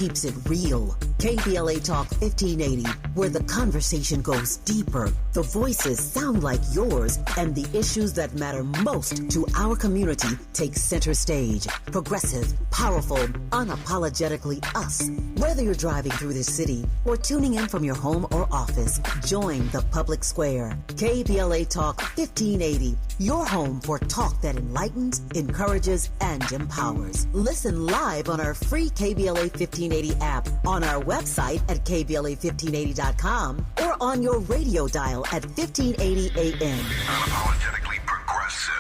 keeps it real. KBLA Talk 1580, where the conversation goes deeper, the voices sound like yours, and the issues that matter most to our community take center stage. Progressive, powerful, unapologetically us. Whether you're driving through the city or tuning in from your home or office, join the public square. KBLA Talk 1580, your home for talk that enlightens, encourages, and empowers. Listen live on our free KBLA 1580 app, on our website at KBLA1580.com, or on your radio dial at 1580 AM. Unapologetically progressive.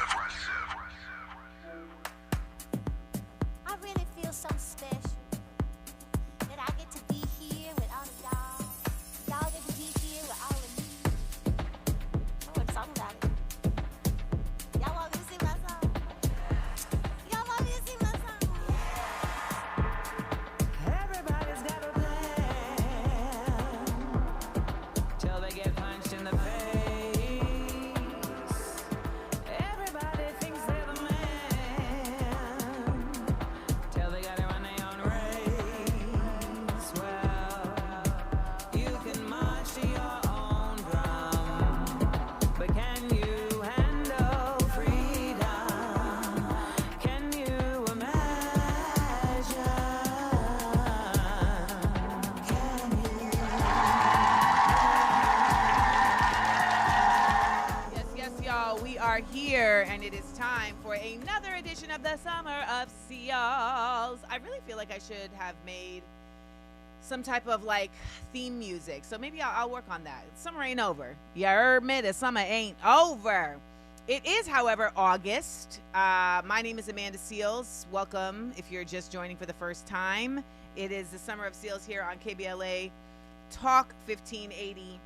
I really feel so special that I get to be here with all of y'all. Y'all get to be here with all of me. I want a song about it. Y'all want me to sing my song? Y'all want me to sing my song? Everybody's got a plan till they get punched in the face. Everybody thinks they're the man till they gotta run their own race. Well, you can march to your own drum, but can you handle freedom? Can you imagine? Can you? Yes, y'all. We are here, and it is time for another edition of the Summer of SEALES. I really feel like I should have made some type of like theme music, so maybe I'll work on that. Summer ain't over. You heard me? The summer ain't over. It is, however, August. My name is Amanda Seales. Welcome if you're just joining for the first time. It is the Summer of SEALES here on KBLA Talk 1580,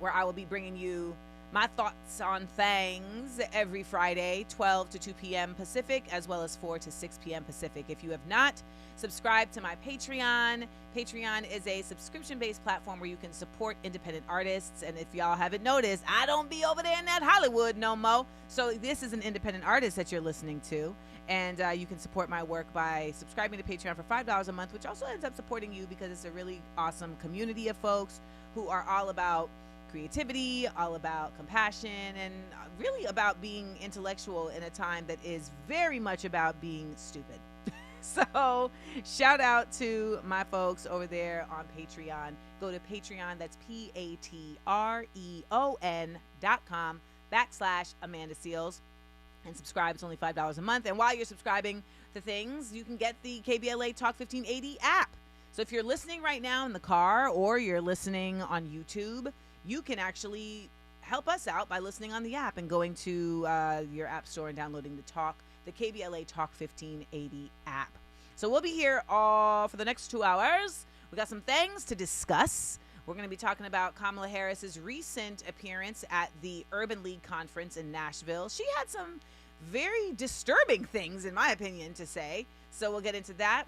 where I will be bringing you my thoughts on things every Friday, 12 to 2 p.m. Pacific, as well as 4 to 6 p.m. Pacific. If you have not subscribed to my Patreon is a subscription-based platform where you can support independent artists. And if y'all haven't noticed, I don't be over there in that Hollywood no more. So this is an independent artist that you're listening to. And you can support my work by subscribing to Patreon for $5 a month, which also ends up supporting you because it's a really awesome community of folks who are all about creativity, all about compassion, and really about being intellectual in a time that is very much about being stupid. So shout out to my folks over there on Patreon. Go to Patreon, that's patreon.com/Amanda Seales, and subscribe. It's only $5 a month. And while you're subscribing to things, you can get the KBLA Talk 1580 app. So if you're listening right now in the car or you're listening on YouTube, you can actually help us out by listening on the app and going to your app store and downloading the KBLA Talk 1580 app. So we'll be here all for the next 2 hours. We got some things to discuss. We're going to be talking about Kamala Harris's recent appearance at the Urban League Conference in Nashville. She had some very disturbing things, in my opinion, to say. So we'll get into that.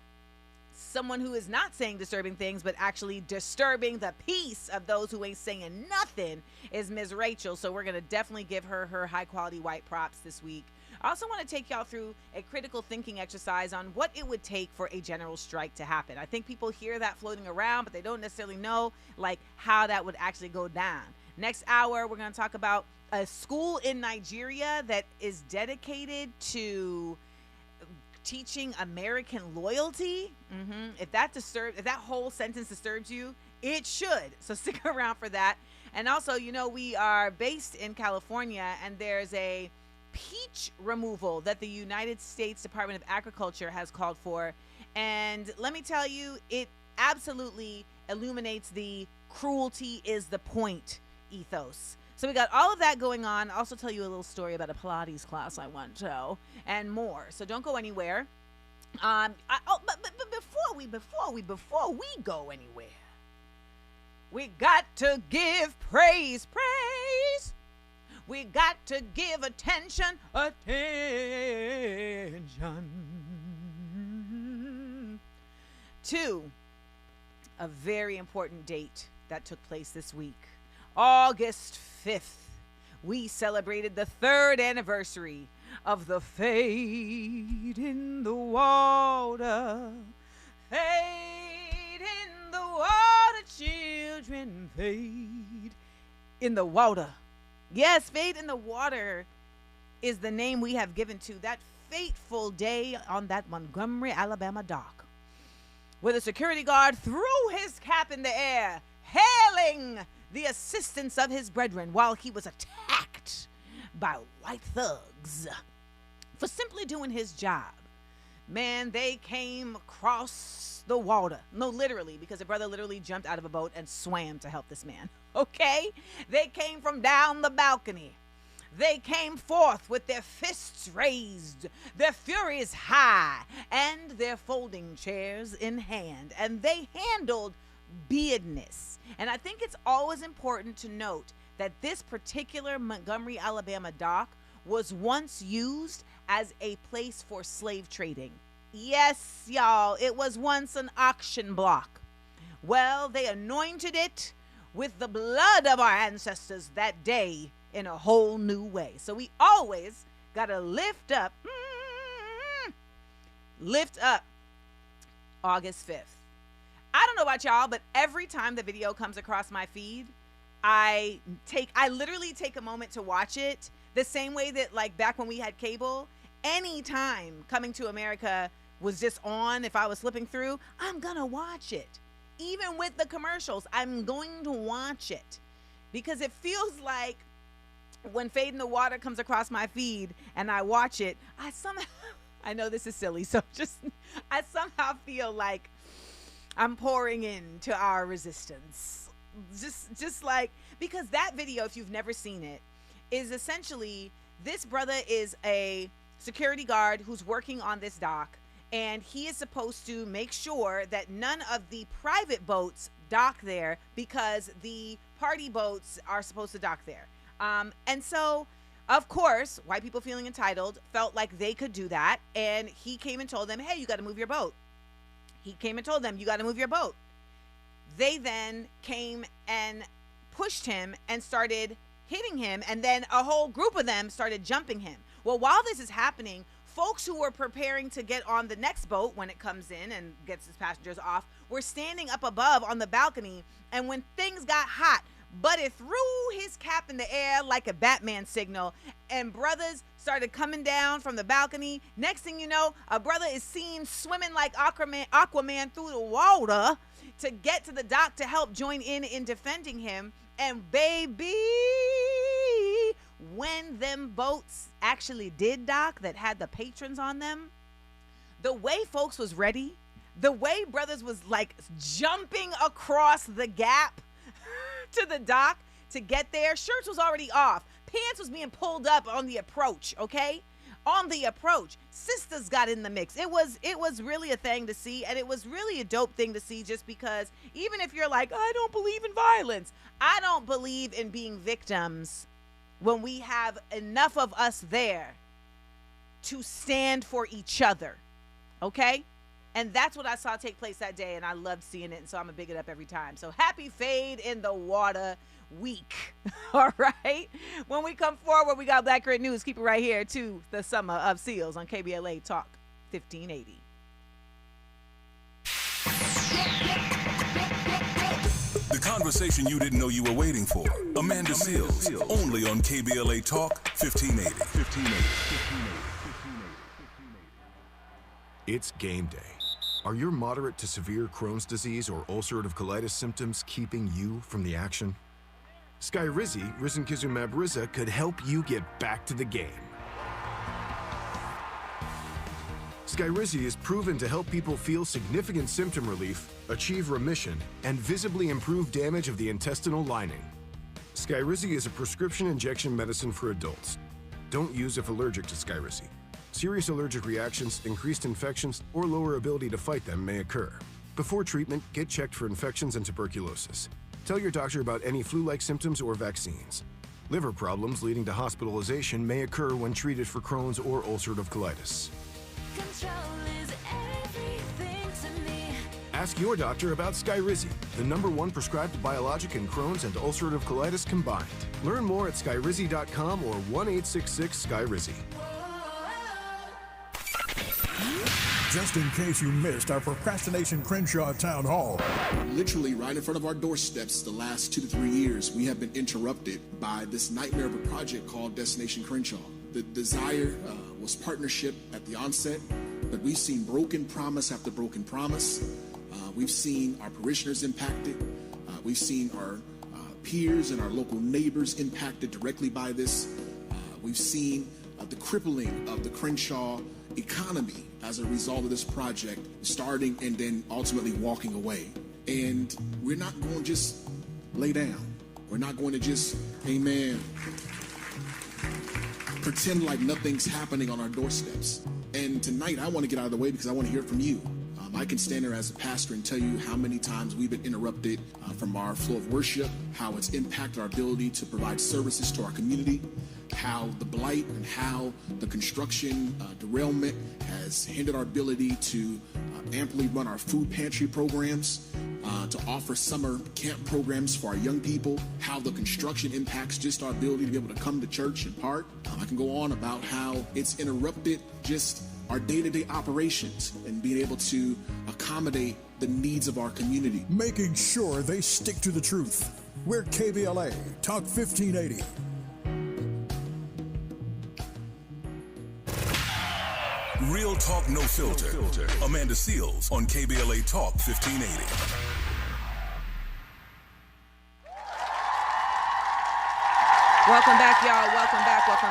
Someone who is not saying disturbing things, but actually disturbing the peace of those who ain't saying nothing is Ms. Rachel. So we're going to definitely give her high quality white props this week. I also want to take y'all through a critical thinking exercise on what it would take for a general strike to happen. I think people hear that floating around, but they don't necessarily know like how that would actually go down. Next hour, we're going to talk about a school in Nigeria that is dedicated to teaching American loyalty. If that whole sentence disturbs you, it should. So stick around for that. And also, we are based in California, and there's a peach removal that the United States Department of Agriculture has called for. And let me tell you, it absolutely illuminates the cruelty is the point ethos. So we got all of that going on. I'll also tell you a little story about a Pilates class I went to and more. So don't go anywhere. But before we go anywhere, we got to give praise. We got to give attention to a very important date that took place this week. August 5th, we celebrated the 3rd anniversary of the Fade in the Water. Fade and fade in the water. Yes, fade in the water is the name we have given to that fateful day on that Montgomery, Alabama dock, where the security guard threw his cap in the air, hailing the assistance of his brethren while he was attacked by white thugs for simply doing his job. Man, they came across the water. No, literally, because the brother literally jumped out of a boat and swam to help this man. Okay? They came from down the balcony. They came forth with their fists raised, their furies high, and their folding chairs in hand. And they handled business. And I think it's always important to note that this particular Montgomery, Alabama dock was once used as a place for slave trading. Yes, y'all, it was once an auction block. Well, they anointed it with the blood of our ancestors that day in a whole new way. So we always got to lift up August 5th. I don't know about y'all, but every time the video comes across my feed, I literally take a moment to watch it. The same way that, like, back when we had cable, anytime Coming to America was just on, if I was flipping through, I'm gonna watch it. Even with the commercials, I'm going to watch it, because it feels like when Fade in the Water comes across my feed and I watch it, I know this is silly, so I somehow feel like I'm pouring into our resistance. Just like, because that video, if you've never seen it, is essentially, this brother is a security guard who's working on this dock, and he is supposed to make sure that none of the private boats dock there, because the party boats are supposed to dock there. And so, of course, white people feeling entitled felt like they could do that, and he came and told them, hey, you got to move your boat. He came and told them, you got to move your boat. They then came and pushed him and started hitting him, and then a whole group of them started jumping him. Well, while this is happening, folks who were preparing to get on the next boat when it comes in and gets its passengers off were standing up above on the balcony, and when things got hot, Buddy threw his cap in the air like a Batman signal, and brothers started coming down from the balcony. Next thing you know, a brother is seen swimming like Aquaman through the water to get to the dock to help join in defending him. And baby, when them boats actually did dock that had the patrons on them, the way folks was ready, the way brothers was like jumping across the gap to the dock to get there, shirts was already off, pants was being pulled up on the approach, okay? On the approach, sisters got in the mix. It was really a thing to see, and it was really a dope thing to see, just because even if you're like, I don't believe in violence, I don't believe in being victims when we have enough of us there to stand for each other, okay? And that's what I saw take place that day, and I loved seeing it, and so I'm going to big it up every time. So happy Fade in the Water week, all right? When we come forward, we got Black Grit News. Keep it right here to the Summer of SEALs on KBLA Talk 1580. The conversation you didn't know you were waiting for. Amanda Seales, only on KBLA Talk 1580. It's game day. Are your moderate to severe Crohn's disease or ulcerative colitis symptoms keeping you from the action? Skyrizi, risankizumab Riza, could help you get back to the game. Skyrizi is proven to help people feel significant symptom relief, achieve remission, and visibly improve damage of the intestinal lining. Skyrizi is a prescription injection medicine for adults. Don't use if allergic to Skyrizi. Serious allergic reactions, increased infections, or lower ability to fight them may occur. Before treatment, get checked for infections and tuberculosis. Tell your doctor about any flu-like symptoms or vaccines. Liver problems leading to hospitalization may occur when treated for Crohn's or ulcerative colitis. Control is everything to me. Ask your doctor about Skyrizi, the #1 prescribed biologic in Crohn's and ulcerative colitis combined. Learn more at skyrizi.com or 1-866-SKYRIZI. Just in case you missed our Procrastination Crenshaw Town Hall. Literally right in front of our doorsteps the last 2 to 3 years, we have been interrupted by this nightmare of a project called Destination Crenshaw. The desire was partnership at the onset, but we've seen broken promise after broken promise. We've seen our parishioners impacted. We've seen our peers and our local neighbors impacted directly by this. We've seen the crippling of the Crenshaw economy as a result of this project starting and then ultimately walking away. And we're not going to just lay down. We're not going to just, amen, pretend like nothing's happening on our doorsteps. And tonight I want to get out of the way because I want to hear it from you. I can stand there as a pastor and tell you how many times we've been interrupted from our flow of worship, how it's impacted our ability to provide services to our community, how the blight and how the construction derailment has hindered our ability to amply run our food pantry programs, to offer summer camp programs for our young people, how the construction impacts just our ability to be able to come to church in part. I can go on about how it's interrupted just our day-to-day operations and being able to accommodate the needs of our community. Making sure they stick to the truth. We're KBLA Talk 1580. Real talk, no filter. Amanda Seales on KBLA Talk 1580. Welcome back, y'all. Welcome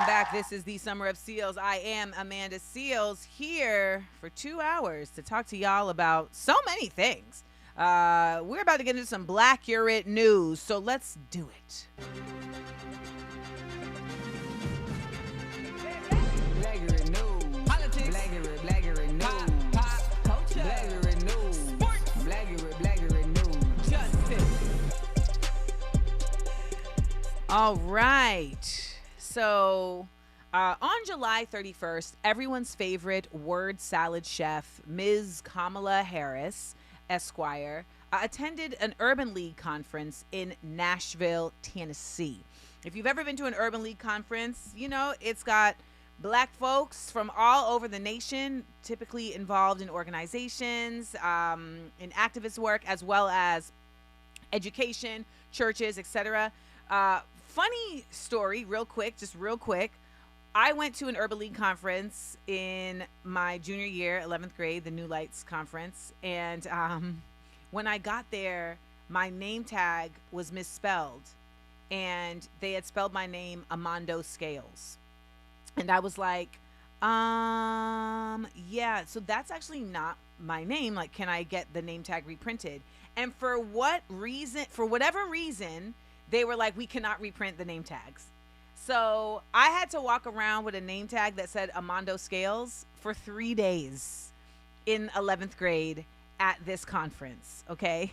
back. This is the Summer of Seals. I am Amanda Seales here for 2 hours to talk to y'all about so many things. We're about to get into some Blackurate news, so let's do it. Blackurate news. Politics. Blackurate news. Pop culture. Blackurate news. Sports. Blackurate news. Justice. All right. So on July 31st, everyone's favorite word salad chef, Ms. Kamala Harris, Esquire, attended an Urban League conference in Nashville, Tennessee. If you've ever been to an Urban League conference, you know it's got Black folks from all over the nation, typically involved in organizations, in activist work, as well as education, churches, etc. Funny story, real quick. I went to an Urban League conference in my junior year, 11th grade, the New Lights conference. And when I got there, my name tag was misspelled. And they had spelled my name Amando Scales. And I was like, yeah, so that's actually not my name. Like, can I get the name tag reprinted? And for whatever reason, they were like, we cannot reprint the name tags. So I had to walk around with a name tag that said Amando Scales for 3 days in 11th grade at this conference, okay?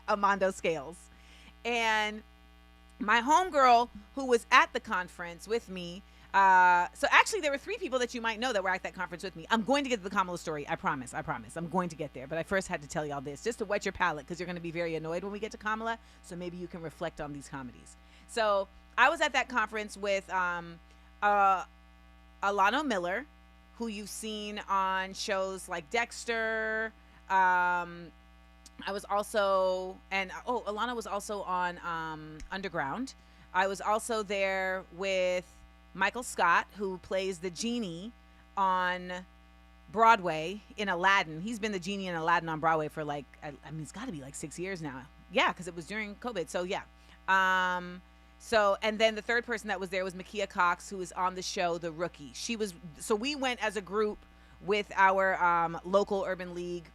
Amando Scales. And my homegirl who was at the conference with me, so actually there were 3 people that you might know that were at that conference with me. I'm going to get to the Kamala story. I promise. I'm going to get there. But I first had to tell y'all this just to whet your palate because you're going to be very annoyed when we get to Kamala. So maybe you can reflect on these comedies. So I was at that conference with Alano Miller, who you've seen on shows like Dexter. I was also, Alana was also on Underground. I was also there with Michael Scott, who plays the genie on Broadway in Aladdin. He's been the genie in Aladdin on Broadway for it's got to be like 6 years now. Yeah, because it was during COVID. So yeah. And then the third person that was there was Makia Cox, who is on the show The Rookie. So we went as a group with our local Urban League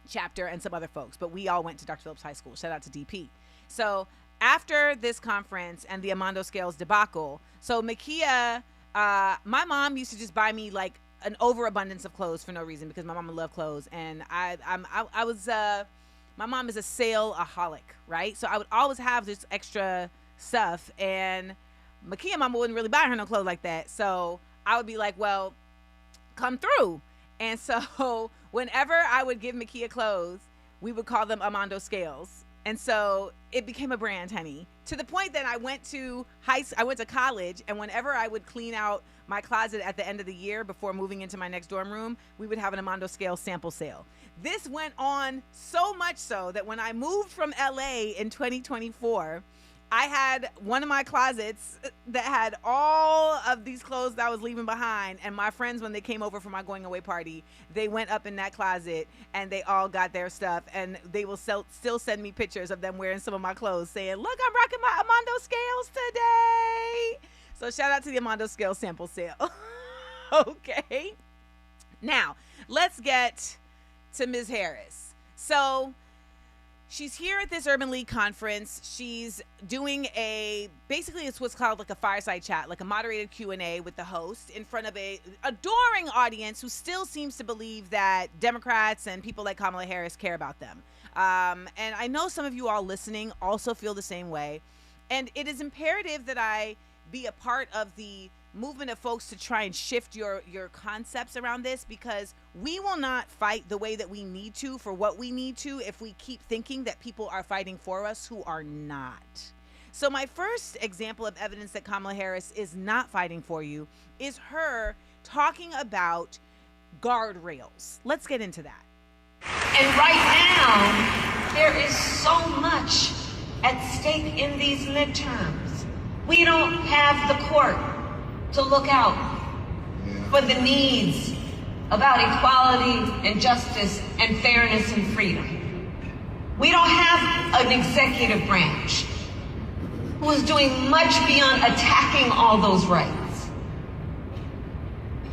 chapter and some other folks, but we all went to Dr. Phillips High School. Shout out to DP. So after this conference and the Amando Scales debacle, so Makia, my mom used to just buy me like an overabundance of clothes for no reason because my mama loved clothes, and my mom is a sale-aholic, right? So I would always have this extra stuff, and Makia mama wouldn't really buy her no clothes like that. So I would be like, well, come through. And so whenever I would give Makia clothes, we would call them Amando Scales. And so it became a brand, honey, to the point that I went to college, and whenever I would clean out my closet at the end of the year before moving into my next dorm room, we would have an Armando Scale sample sale. This went on so much so that when I moved from LA in 2024, I had one of my closets that had all of these clothes that I was leaving behind. And my friends, when they came over for my going away party, they went up in that closet and they all got their stuff. And they will still send me pictures of them wearing some of my clothes saying, look, I'm rocking my Armando Scales today. So shout out to the Armando Scales sample sale. Okay. Now, let's get to Ms. Harris. So she's here at this Urban League conference. She's doing basically it's what's called like a fireside chat, like a moderated Q&A with the host in front of a adoring audience who still seems to believe that Democrats and people like Kamala Harris care about them. And I know some of you all listening also feel the same way. And it is imperative that I be a part of the movement of folks to try and shift your concepts around this, because we will not fight the way that we need to for what we need to if we keep thinking that people are fighting for us who are not. So my first example of evidence that Kamala Harris is not fighting for you is her talking about guardrails. Let's get into that. And right now, there is so much at stake in these midterms. We don't have the court to look out for the needs about equality and justice and fairness and freedom. We don't have an executive branch who is doing much beyond attacking all those rights.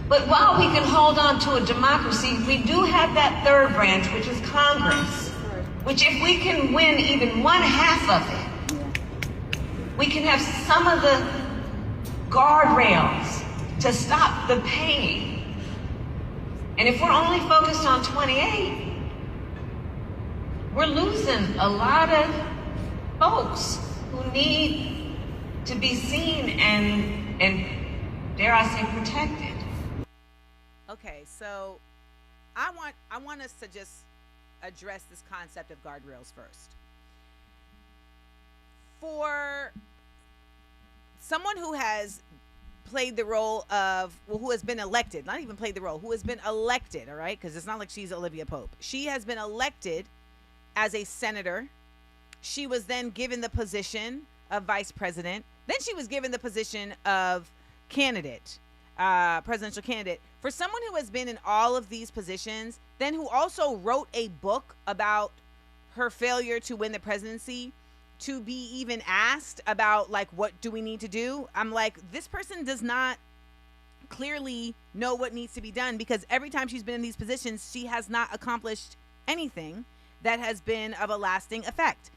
But while we can hold on to a democracy, we do have that third branch, which is Congress, which if we can win even one half of it, we can have some of the guardrails to stop the pain. And if we're only focused on 28, we're losing a lot of folks who need to be seen and dare I say protected. Okay, so I want us to just address this concept of guardrails first. For someone who has played the role of, well, who has been elected, not even played the role, who has been elected, all right? Because it's not like she's Olivia Pope. She has been elected as a senator. She was then given the position of vice president. Then she was given the position of candidate, presidential candidate. For someone who has been in all of these positions, then who also wrote a book about her failure to win the presidency, to be even asked about, like, what do we need to do? I'm like, this person does not clearly know what needs to be done, because every time she's been in these positions, she has not accomplished anything that has been of a lasting effect.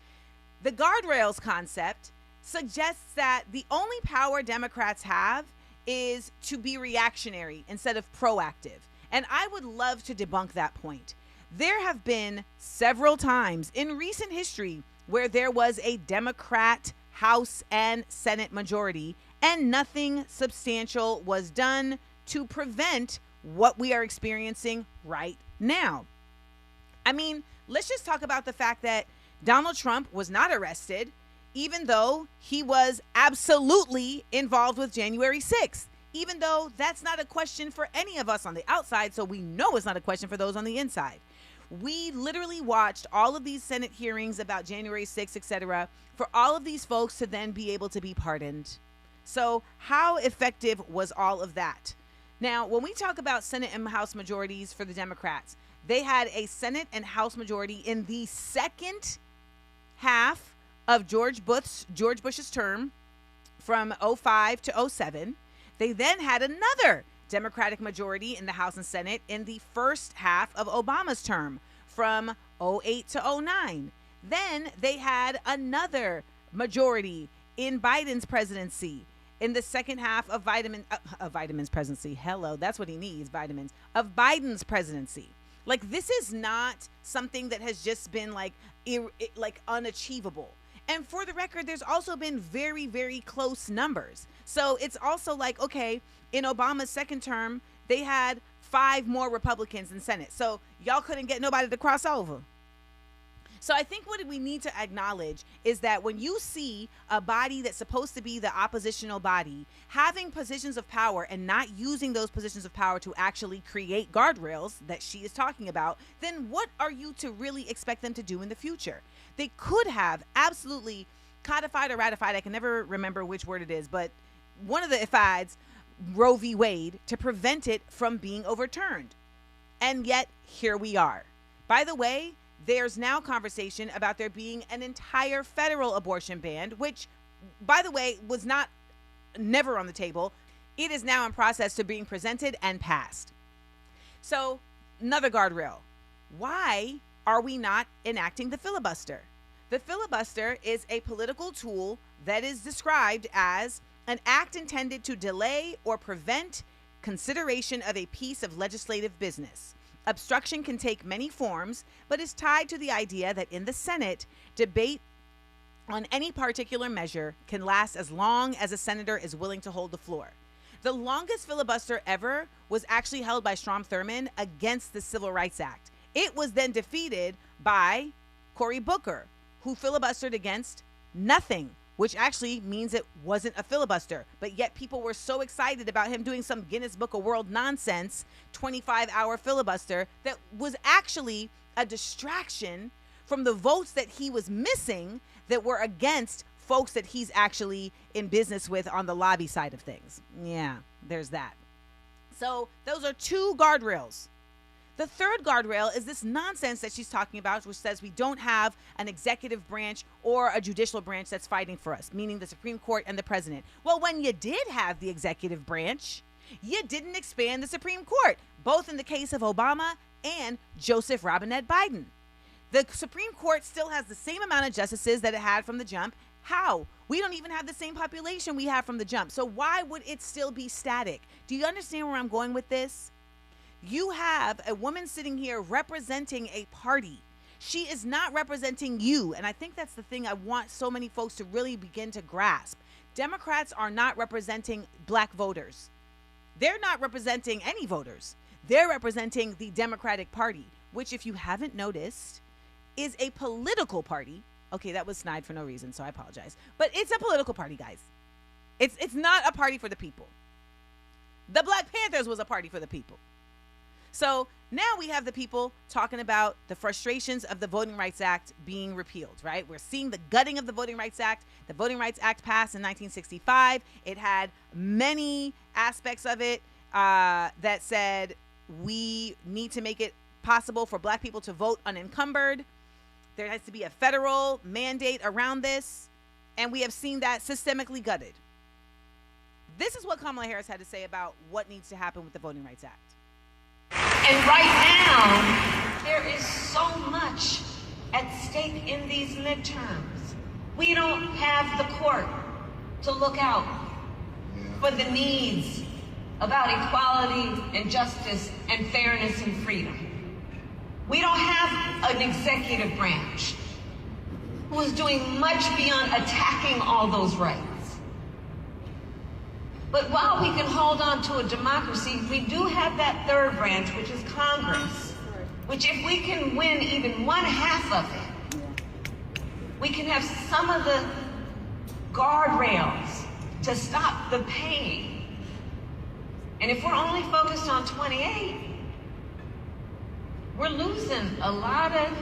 The guardrails concept suggests that the only power Democrats have is to be reactionary instead of proactive. And I would love to debunk that point. There have been several times in recent history where there was a Democrat House and Senate majority and nothing substantial was done to prevent what we are experiencing right now. I mean, let's just talk about the fact that Donald Trump was not arrested, even though he was absolutely involved with January 6th, even though that's not a question for any of us on the outside, so we know it's not a question for those on the inside. We literally watched all of these Senate hearings about January 6th, etc., for all of these folks to then be able to be pardoned. So how effective was all of that? Now, when we talk about Senate and House majorities for the Democrats, they had a Senate and House majority in the second half of George Bush's term from 2005 to 2007. They then had another Democratic majority in the House and Senate in the first half of Obama's term from 2008 to 2009. Then they had another majority in Biden's presidency in the second half of Biden's presidency. Hello, that's what he needs, vitamins, of Biden's presidency. Like, this is not something that has just been like unachievable. And for the record, there's also been very, very close numbers. So it's also like, okay, in Obama's second term, they had 5 more Republicans in Senate. So y'all couldn't get nobody to cross over. So I think what we need to acknowledge is that when you see a body that's supposed to be the oppositional body having positions of power and not using those positions of power to actually create guardrails that she is talking about, then what are you to really expect them to do in the future? They could have absolutely codified or ratified, I can never remember which word it is, but one of the ifides, Roe v. Wade, to prevent it from being overturned. And yet, here we are. By the way, there's now conversation about there being an entire federal abortion ban, which, by the way, was never on the table. It is now in process to being presented and passed. So, another guardrail. Why are we not enacting the filibuster? The filibuster is a political tool that is described as an act intended to delay or prevent consideration of a piece of legislative business. Obstruction can take many forms, but is tied to the idea that in the Senate, debate on any particular measure can last as long as a senator is willing to hold the floor. The longest filibuster ever was actually held by Strom Thurmond against the Civil Rights Act. It was then defeated by Cory Booker, who filibustered against nothing, which actually means it wasn't a filibuster. But yet people were so excited about him doing some Guinness Book of World nonsense 25-hour filibuster that was actually a distraction from the votes that he was missing that were against folks that he's actually in business with on the lobby side of things. Yeah, there's that. So those are two guardrails. The third guardrail is this nonsense that she's talking about, which says we don't have an executive branch or a judicial branch that's fighting for us, meaning the Supreme Court and the president. Well, when you did have the executive branch, you didn't expand the Supreme Court, both in the case of Obama and Joseph Robinette Biden. The Supreme Court still has the same amount of justices that it had from the jump. How? We don't even have the same population we have from the jump. So why would it still be static? Do you understand where I'm going with this? You have a woman sitting here representing a party. She is not representing you. And I think that's the thing I want so many folks to really begin to grasp. Democrats are not representing black voters. They're not representing any voters. They're representing the Democratic Party, which, if you haven't noticed, is a political party. Okay, that was snide for no reason, so I apologize. But it's a political party, guys. It's not a party for the people. The Black Panthers was a party for the people. So now we have the people talking about the frustrations of the Voting Rights Act being repealed, right? We're seeing the gutting of the Voting Rights Act. The Voting Rights Act passed in 1965. It had many aspects of it that said we need to make it possible for black people to vote unencumbered. There has to be a federal mandate around this. And we have seen that systemically gutted. This is what Kamala Harris had to say about what needs to happen with the Voting Rights Act. And right now, there is so much at stake in these midterms. We don't have the court to look out for the needs about equality and justice and fairness and freedom. We don't have an executive branch who is doing much beyond attacking all those rights. But while we can hold on to a democracy, we do have that third branch, which is Congress, which if we can win even one half of it, we can have some of the guardrails to stop the pain. And if we're only focused on 28, we're losing a lot of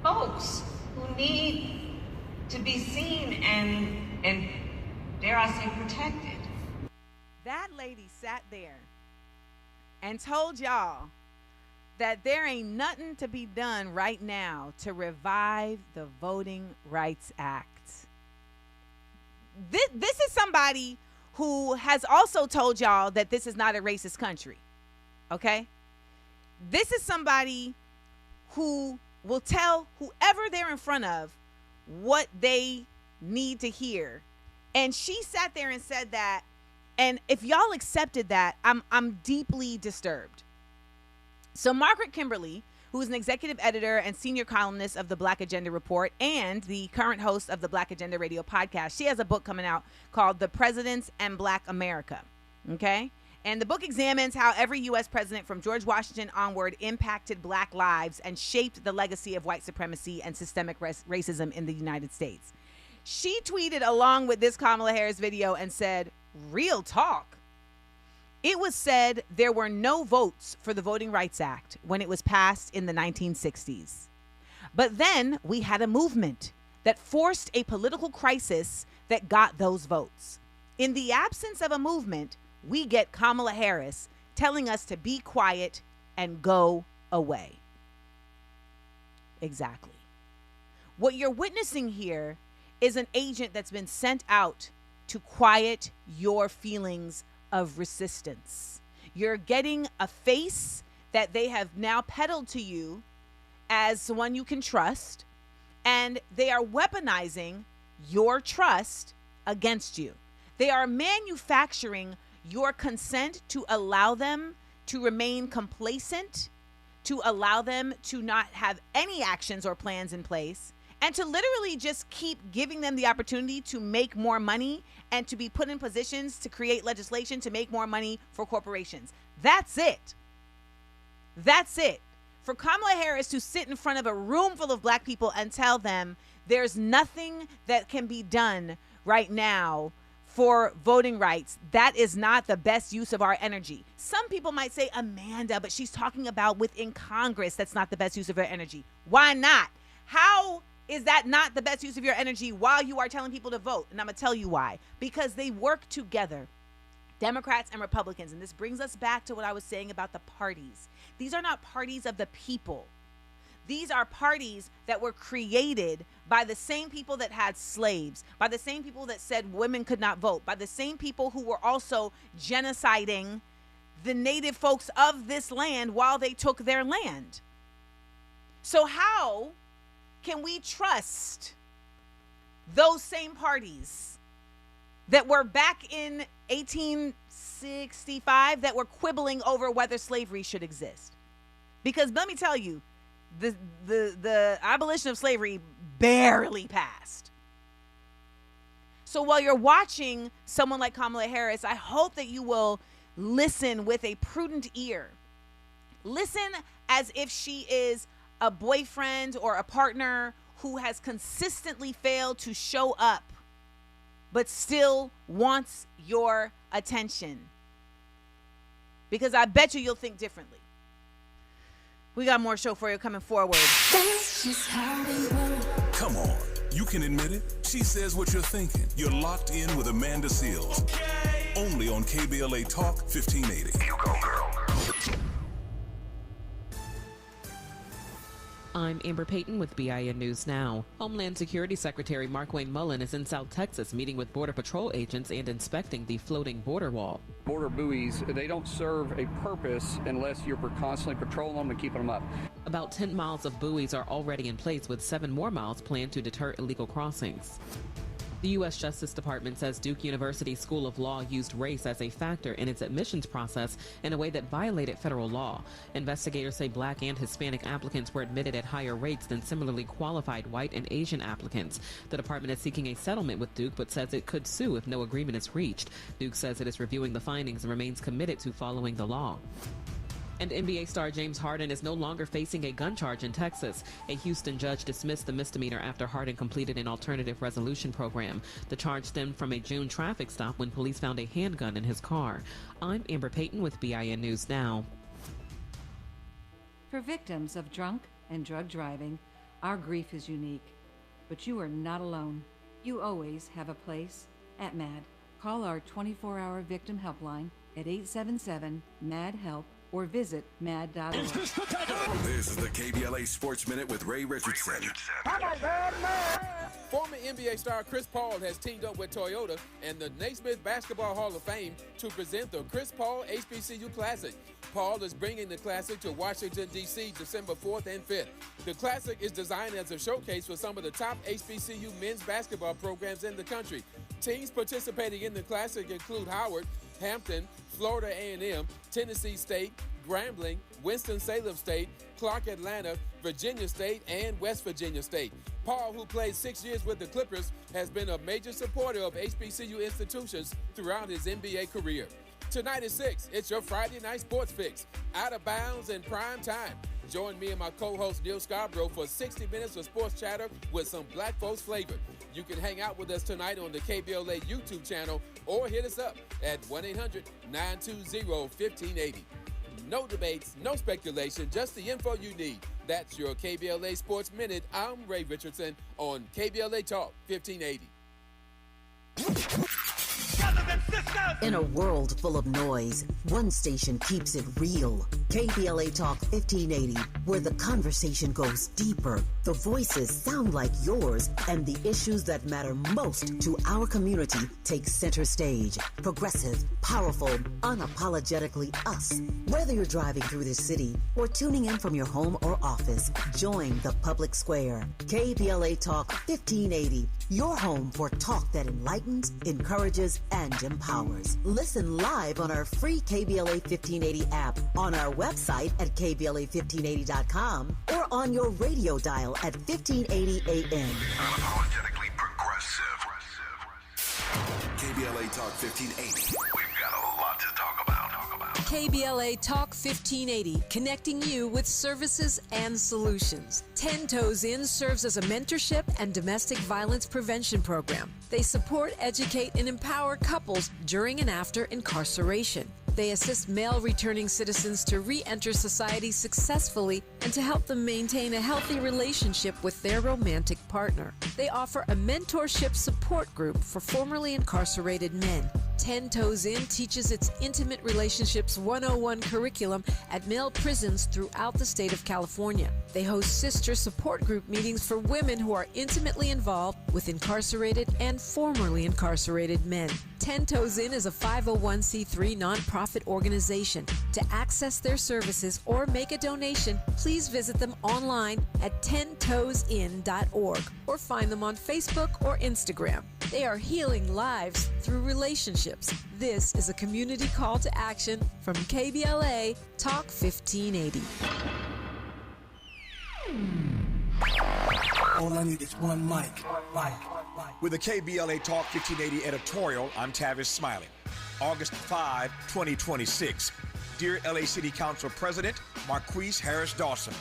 folks who need to be seen and dare I say, protected. That lady sat there and told y'all that there ain't nothing to be done right now to revive the Voting Rights Act. This is somebody who has also told y'all that this is not a racist country, okay? This is somebody who will tell whoever they're in front of what they need to hear. And she sat there and said that. And if y'all accepted that, I'm deeply disturbed. So Margaret Kimberly, who is an executive editor and senior columnist of the Black Agenda Report and the current host of the Black Agenda Radio podcast, she has a book coming out called The Presidents and Black America. Okay? And the book examines how every U.S. president from George Washington onward impacted black lives and shaped the legacy of white supremacy and systemic racism in the United States. She tweeted along with this Kamala Harris video and said, "Real talk. It was said there were no votes for the Voting Rights Act when it was passed in the 1960s. But then we had a movement that forced a political crisis that got those votes. In the absence of a movement, we get Kamala Harris telling us to be quiet and go away." Exactly. What you're witnessing here is an agent that's been sent out to quiet your feelings of resistance. You're getting a face that they have now peddled to you as someone you can trust, and they are weaponizing your trust against you. They are manufacturing your consent to allow them to remain complacent, to allow them to not have any actions or plans in place, and to literally just keep giving them the opportunity to make more money and to be put in positions to create legislation to make more money for corporations. That's it. That's it. For Kamala Harris to sit in front of a room full of black people and tell them there's nothing that can be done right now for voting rights, that is not the best use of our energy. Some people might say, Amanda, but she's talking about within Congress, that's not the best use of her energy. Why not? How is that not the best use of your energy while you are telling people to vote? And I'm going to tell you why. Because they work together, Democrats and Republicans. And this brings us back to what I was saying about the parties. These are not parties of the people. These are parties that were created by the same people that had slaves, by the same people that said women could not vote, by the same people who were also genociding the native folks of this land while they took their land. So how can we trust those same parties that were back in 1865 that were quibbling over whether slavery should exist? Because let me tell you, the abolition of slavery barely passed. So while you're watching someone like Kamala Harris, I hope that you will listen with a prudent ear. Listen as if she is a boyfriend or a partner who has consistently failed to show up, but still wants your attention. Because I bet you'll think differently. We got more show for you coming forward. That's just how we roll. Come on. You can admit it. She says what you're thinking. You're locked in with Amanda Seales. Okay. Only on KBLA Talk 1580. You go, girl. I'm Amber Payton with BIN News Now. Homeland Security Secretary Markwayne Mullin is in South Texas meeting with Border Patrol agents and inspecting the floating border wall. Border buoys, they don't serve a purpose unless you're constantly patrolling them and keeping them up. About 10 miles of buoys are already in place, with 7 more miles planned to deter illegal crossings. The U.S. Justice Department says Duke University School of Law used race as a factor in its admissions process in a way that violated federal law. Investigators say black and Hispanic applicants were admitted at higher rates than similarly qualified white and Asian applicants. The department is seeking a settlement with Duke, but says it could sue if no agreement is reached. Duke says it is reviewing the findings and remains committed to following the law. And NBA star James Harden is no longer facing a gun charge in Texas. A Houston judge dismissed the misdemeanor after Harden completed an alternative resolution program. The charge stemmed from a June traffic stop when police found a handgun in his car. I'm Amber Payton with BIN News Now. For victims of drunk and drug driving, our grief is unique. But you are not alone. You always have a place at MAD. Call our 24-hour victim helpline at 877-MAD-HELP or visit mad.org. This is the KBLA Sports Minute with Ray Richardson. Former NBA star Chris Paul has teamed up with Toyota and the Naismith Basketball Hall of Fame to present the Chris Paul HBCU Classic. Paul is bringing the Classic to Washington, D.C. December 4th and 5th. The Classic is designed as a showcase for some of the top HBCU men's basketball programs in the country. Teams participating in the Classic include Howard, Hampton, Florida A&M, Tennessee State, Grambling, Winston-Salem State, Clark Atlanta, Virginia State, and West Virginia State. Paul, who played 6 years with the Clippers, has been a major supporter of HBCU institutions throughout his NBA career. Tonight at 6, it's your Friday night sports fix. Out of bounds in prime time. Join me and my co-host Neil Scarborough for 60 minutes of sports chatter with some black folks flavor. You can hang out with us tonight on the KBLA YouTube channel or hit us up at 1-800-920-1580. No debates, no speculation, just the info you need. That's your KBLA Sports Minute. I'm Ray Richardson on KBLA Talk 1580. In a world full of noise, one station keeps it real. KBLA Talk 1580, where the conversation goes deeper, the voices sound like yours, and the issues that matter most to our community take center stage. Progressive, powerful, unapologetically us. Whether you're driving through the city or tuning in from your home or office, join the public square. KBLA Talk 1580, your home for talk that enlightens, encourages, and empowers. Listen live on our free KBLA 1580 app, on our website at KBLA1580.com, or on your radio dial at 1580 AM. Unapologetically progressive. KBLA Talk 1580. We've got a lot to talk about. KBLA Talk 1580, connecting you with services and solutions. 10 Toes In serves as a mentorship and domestic violence prevention program. They support, educate, and empower couples during and after incarceration. They assist male returning citizens to re-enter society successfully and to help them maintain a healthy relationship with their romantic partner. They offer a mentorship support group for formerly incarcerated men. 10 Toes In teaches its Intimate Relationships 101 curriculum at male prisons throughout the state of California. They host sister support group meetings for women who are intimately involved with incarcerated and formerly incarcerated men. 10 Toes In is a 501c3 nonprofit organization. To access their services or make a donation, please visit them online at 10toesin.org or find them on Facebook or Instagram. They are healing lives through relationships. This is a community call to action from KBLA Talk 1580. All I need is one mic. With the KBLA Talk 1580 editorial, I'm Tavis Smiley. August 5, 2026. Dear LA City Council President Marquise Harris Dawson,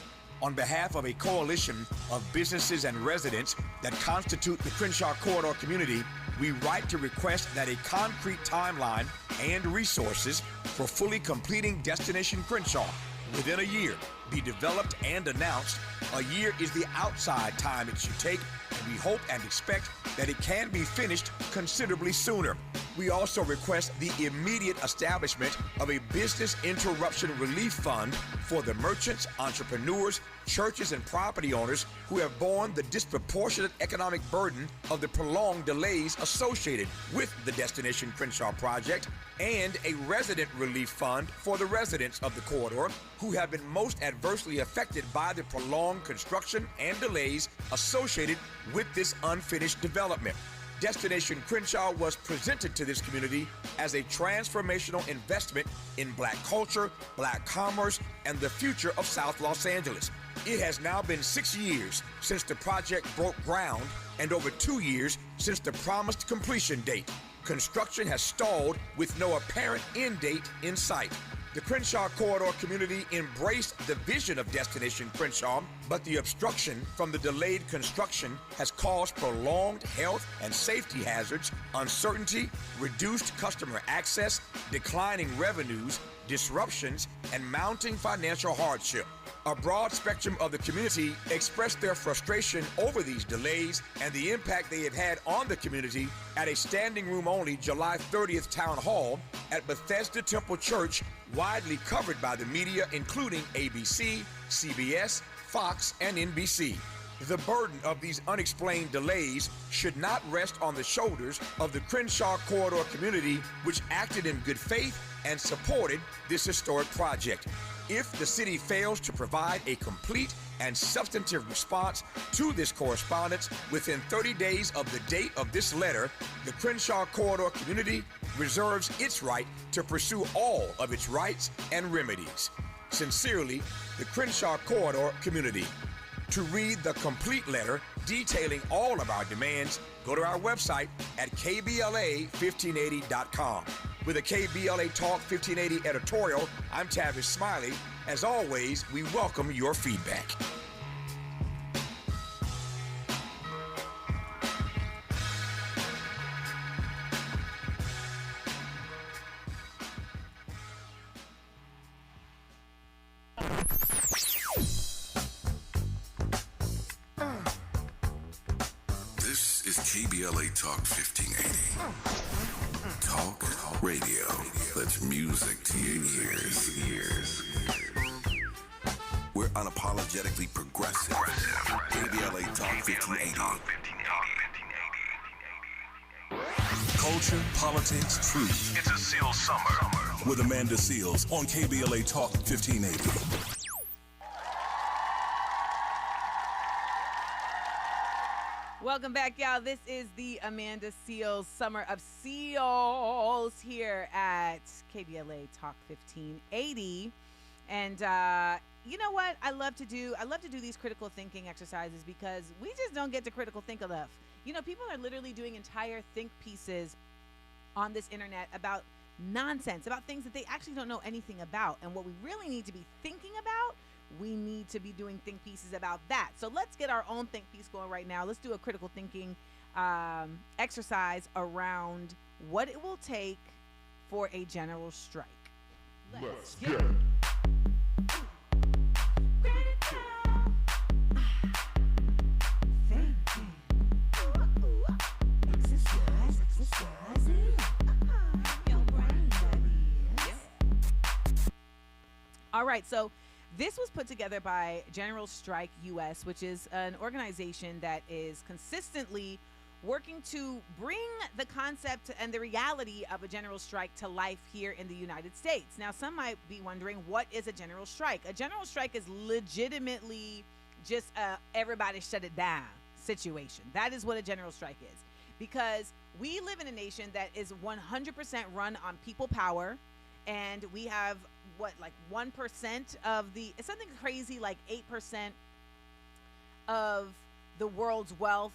on behalf of a coalition of businesses and residents that constitute the Crenshaw Corridor community, we write to request that a concrete timeline and resources for fully completing Destination Crenshaw within a year be developed and announced. A year is the outside time it should take, and we hope and expect that it can be finished considerably sooner. We also request the immediate establishment of a business interruption relief fund for the merchants, entrepreneurs, churches, and property owners who have borne the disproportionate economic burden of the prolonged delays associated with the Destination Crenshaw project, and a resident relief fund for the residents of the corridor who have been most adversely affected by the prolonged construction and delays associated with this unfinished development. Destination Crenshaw was presented to this community as a transformational investment in Black culture, Black commerce, and the future of South Los Angeles. It has now been 6 years since the project broke ground and over 2 years since the promised completion date. Construction has stalled with no apparent end date in sight. The Crenshaw Corridor community embraced the vision of Destination Crenshaw, but the obstruction from the delayed construction has caused prolonged health and safety hazards, uncertainty, reduced customer access, declining revenues, disruptions, and mounting financial hardship. A broad spectrum of the community expressed their frustration over these delays and the impact they have had on the community at a standing room only July 30th town hall at Bethesda Temple Church, widely covered by the media, including ABC, CBS, Fox, and NBC. The burden of these unexplained delays should not rest on the shoulders of the Crenshaw Corridor community, which acted in good faith and supported this historic project. If the city fails to provide a complete and substantive response to this correspondence within 30 days of the date of this letter, the Crenshaw Corridor community reserves its right to pursue all of its rights and remedies. Sincerely, the Crenshaw Corridor community. To read the complete letter detailing all of our demands, go to our website at kbla1580.com. With a KBLA Talk 1580 editorial, I'm Tavis Smiley. As always, we welcome your feedback. This is KBLA Talk 1580. Talk radio. That's music to your ears. We're unapologetically progressive. KBLA Talk 1580. Culture, politics, truth. It's a SEALES summer. With Amanda Seales on KBLA Talk 1580. Welcome back, y'all. This is the Amanda Seales Summer of Seals here at KBLA Talk 1580. And you know what I love to do? I love to do these critical thinking exercises because we just don't get to critical think enough. You know, people are literally doing entire think pieces on this internet about nonsense, about things that they actually don't know anything about. And what we really need to be thinking about, we need to be doing think pieces about that. So let's get our own think piece going right now. Let's do a critical thinking exercise around what it will take for a general strike. Let's get it. All right, so this was put together by General Strike US, which is an organization that is consistently working to bring the concept and the reality of a general strike to life here in the United States. Now, some might be wondering, what is a general strike? A general strike is legitimately just a everybody shut it down situation. That is what a general strike is, because we live in a nation that is 100% run on people power, and we have like 1% of it's something crazy like 8% of the world's wealth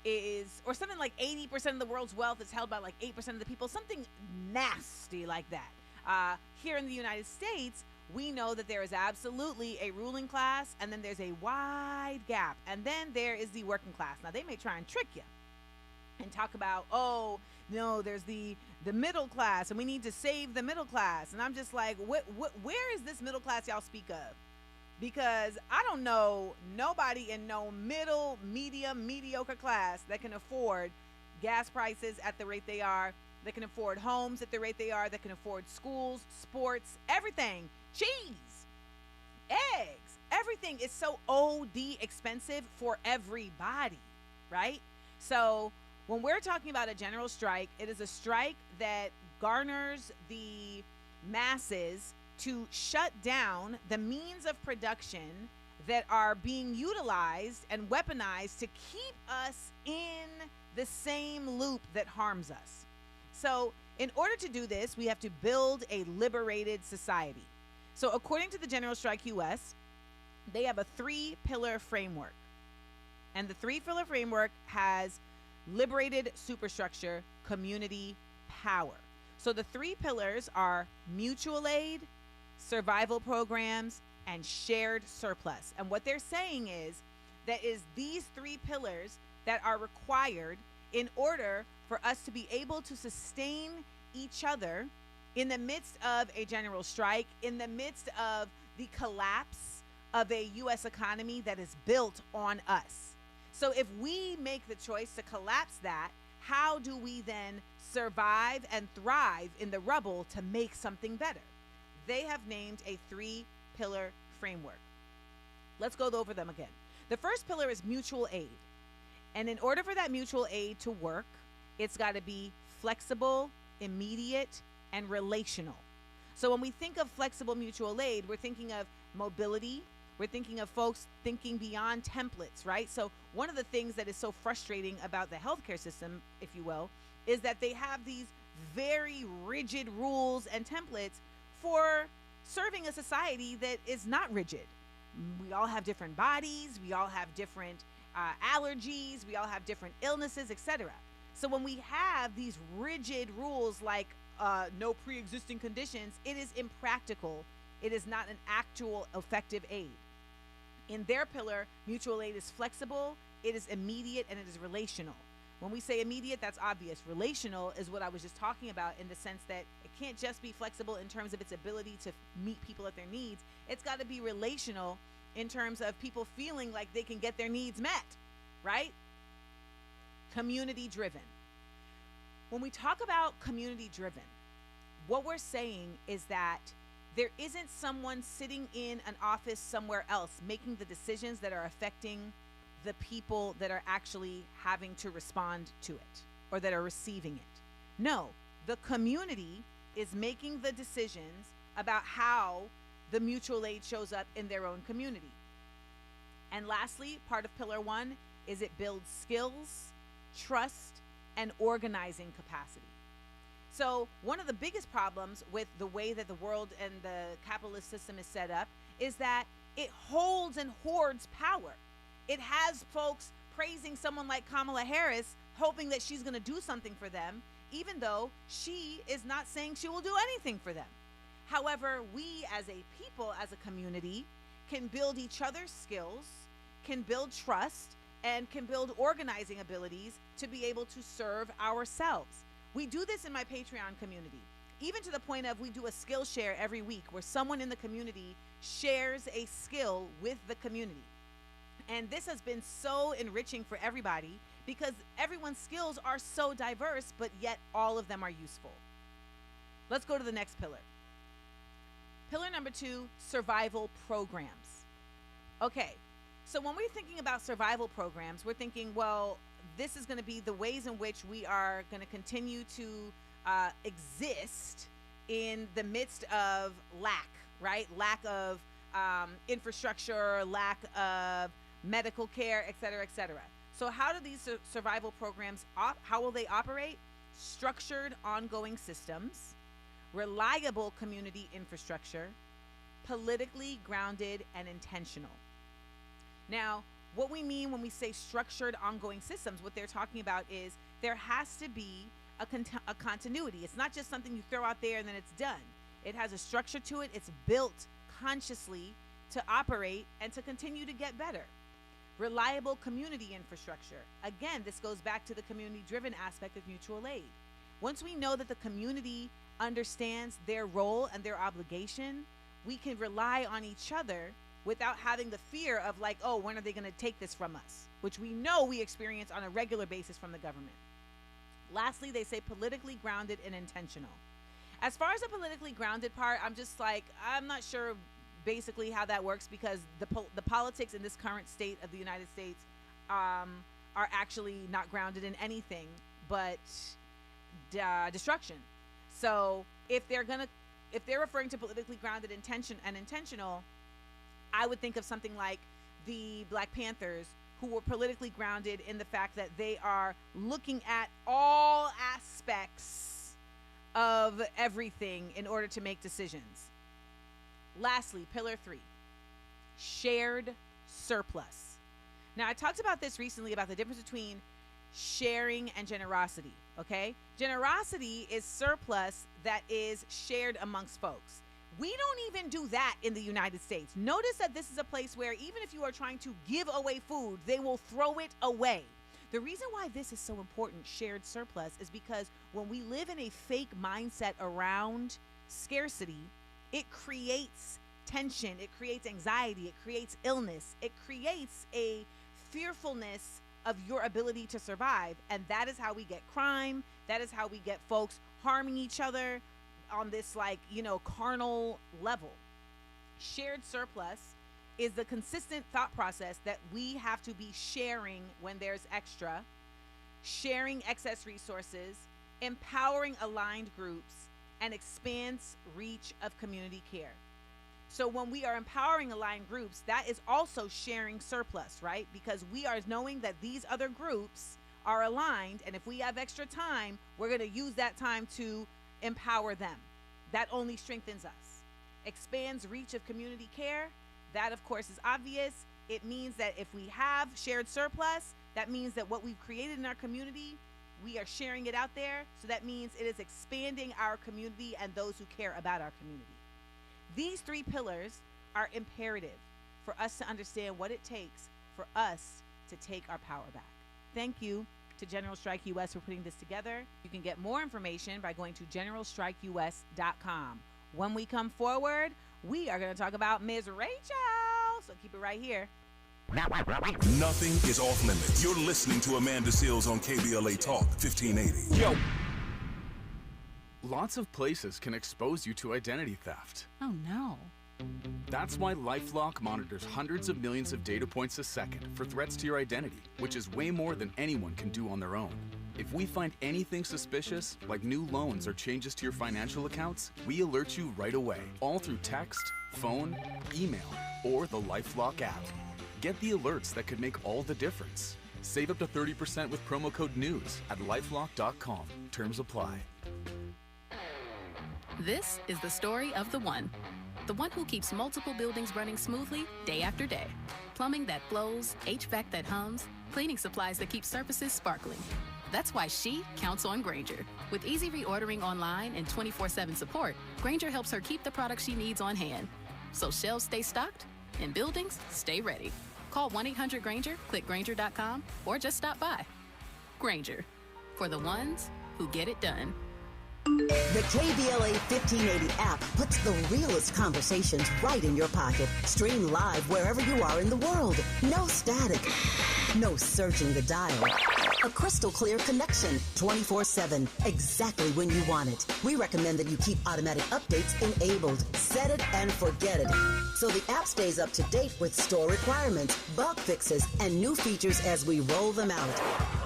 is, or something like 80% of the world's wealth is held by like 8% of the people, something nasty like that. Here in the United States, we know that there is absolutely a ruling class, and then there's a wide gap, and then there is the working class. Now, they may try and trick you and talk about, oh, no, there's the middle class, and we need to save the middle class. And I'm just like, where is this middle class y'all speak of? Because I don't know nobody in no middle, medium, mediocre class that can afford gas prices at the rate they are, that can afford homes at the rate they are, that can afford schools, sports, everything, cheese, eggs, everything is so OD expensive for everybody, right? So when we're talking about a general strike, it is a strike that garners the masses to shut down the means of production that are being utilized and weaponized to keep us in the same loop that harms us. So in order to do this, we have to build a liberated society. So according to the General Strike US, they have a 3-pillar framework. And the 3-pillar framework has liberated superstructure, community, power. So the 3 pillars are mutual aid, survival programs, and shared surplus. And what they're saying is that is these 3 pillars that are required in order for us to be able to sustain each other in the midst of a general strike, in the midst of the collapse of a U.S. economy that is built on us. So if we make the choice to collapse that, how do we then survive and thrive in the rubble to make something better? They have named a 3-pillar framework. Let's go over them again. The first pillar is mutual aid. And in order for that mutual aid to work, it's got to be flexible, immediate, and relational. So when we think of flexible mutual aid, we're thinking of mobility. We're thinking of folks thinking beyond templates, right? So one of the things that is so frustrating about the healthcare system, if you will, is that they have these very rigid rules and templates for serving a society that is not rigid. We all have different bodies. We all have different allergies. We all have different illnesses, etc. So when we have these rigid rules like, no pre-existing conditions, it is impractical. It is not an actual effective aid. In their pillar, mutual aid is flexible, it is immediate, and it is relational. When we say immediate, that's obvious. Relational is what I was just talking about, in the sense that it can't just be flexible in terms of its ability to meet people at their needs. It's got to be relational in terms of people feeling like they can get their needs met, right? Community driven. When we talk about community driven, what we're saying is that there isn't someone sitting in an office somewhere else making the decisions that are affecting the people that are actually having to respond to it or that are receiving it. No, the community is making the decisions about how the mutual aid shows up in their own community. And lastly, part of Pillar 1 is it builds skills, trust, and organizing capacity. So one of the biggest problems with the way that the world and the capitalist system is set up is that it holds and hoards power. It has folks praising someone like Kamala Harris, hoping that she's going to do something for them, even though she is not saying she will do anything for them. However, we as a people, as a community, can build each other's skills, can build trust, and can build organizing abilities to be able to serve ourselves. We do this in my Patreon community, even to the point of we do a skill share every week where someone in the community shares a skill with the community. And this has been so enriching for everybody because everyone's skills are so diverse, but yet all of them are useful. Let's go to the next pillar. Pillar number 2, survival programs. Okay, so when we're thinking about survival programs, we're thinking, well, this is going to be the ways in which we are going to continue to exist in the midst of lack, right? Lack of infrastructure, lack of medical care, et cetera, et cetera. So how do these survival programs, how will they operate? Structured ongoing systems, reliable community infrastructure, politically grounded and intentional. Now, what we mean when we say structured ongoing systems, what they're talking about is there has to be a continuity. It's not just something you throw out there and then it's done. It has a structure to it. It's built consciously to operate and to continue to get better. Reliable community infrastructure. Again, this goes back to the community-driven aspect of mutual aid. Once we know that the community understands their role and their obligation, we can rely on each other without having the fear of like, oh, when are they going to take this from us? Which we know we experience on a regular basis from the government. Lastly, they say politically grounded and intentional. As far as the politically grounded part, I'm not sure basically how that works because the politics in this current state of the United States are actually not grounded in anything but destruction. So if they're referring to politically grounded and intentional, I would think of something like the Black Panthers, who were politically grounded in the fact that they are looking at all aspects of everything in order to make decisions. Lastly, Pillar 3, shared surplus. Now, I talked about this recently about the difference between sharing and generosity, okay? Generosity is surplus that is shared amongst folks. We don't even do that in the United States. Notice that this is a place where even if you are trying to give away food, they will throw it away. The reason why this is so important, shared surplus, is because when we live in a fake mindset around scarcity, it creates tension, it creates anxiety, it creates illness, it creates a fearfulness of your ability to survive. And that is how we get crime. That is how we get folks harming each other on this carnal level. Shared surplus is the consistent thought process that we have to be sharing when there's extra, sharing excess resources, empowering aligned groups, and expands reach of community care. So when we are empowering aligned groups, that is also sharing surplus, right? Because we are knowing that these other groups are aligned, and if we have extra time, we're going to use that time to empower them. That only strengthens us. Expands reach of community care. That, of course, is obvious. It means that if we have shared surplus, that means that what we've created in our community We are sharing it out there, so that means it is expanding our community and those who care about our community. These 3 pillars are imperative for us to understand what it takes for us to take our power back. Thank you to General Strike US for putting this together. You can get more information by going to generalstrikeus.com. When we come forward, we are going to talk about Ms. Rachel. So keep it right here. Nothing is off limits. You're listening to Amanda Seales on KBLA Talk 1580. Yo! Lots of places can expose you to identity theft. Oh no. That's why LifeLock monitors hundreds of millions of data points a second for threats to your identity, which is way more than anyone can do on their own. If we find anything suspicious, like new loans or changes to your financial accounts, we alert you right away, all through text, phone, email, or the LifeLock app. Get the alerts that could make all the difference. Save up to 30% with promo code NEWS at lifelock.com. Terms apply. This is the story of the one who keeps multiple buildings running smoothly day after day. Plumbing that flows, HVAC that hums, cleaning supplies that keep surfaces sparkling. That's why she counts on Grainger. With easy reordering online and 24/7 support, Grainger helps her keep the products she needs on hand. So shelves stay stocked and buildings stay ready. Call 1-800-GRAINGER, click Grainger.com, or just stop by. Grainger, for the ones who get it done. The KBLA 1580 app puts the realest conversations right in your pocket. Stream live wherever you are in the world. No static. No searching the dial. A crystal clear connection 24/7, exactly when you want it. We recommend that you keep automatic updates enabled. Set it and forget it. So the app stays up to date with store requirements, bug fixes, and new features as we roll them out.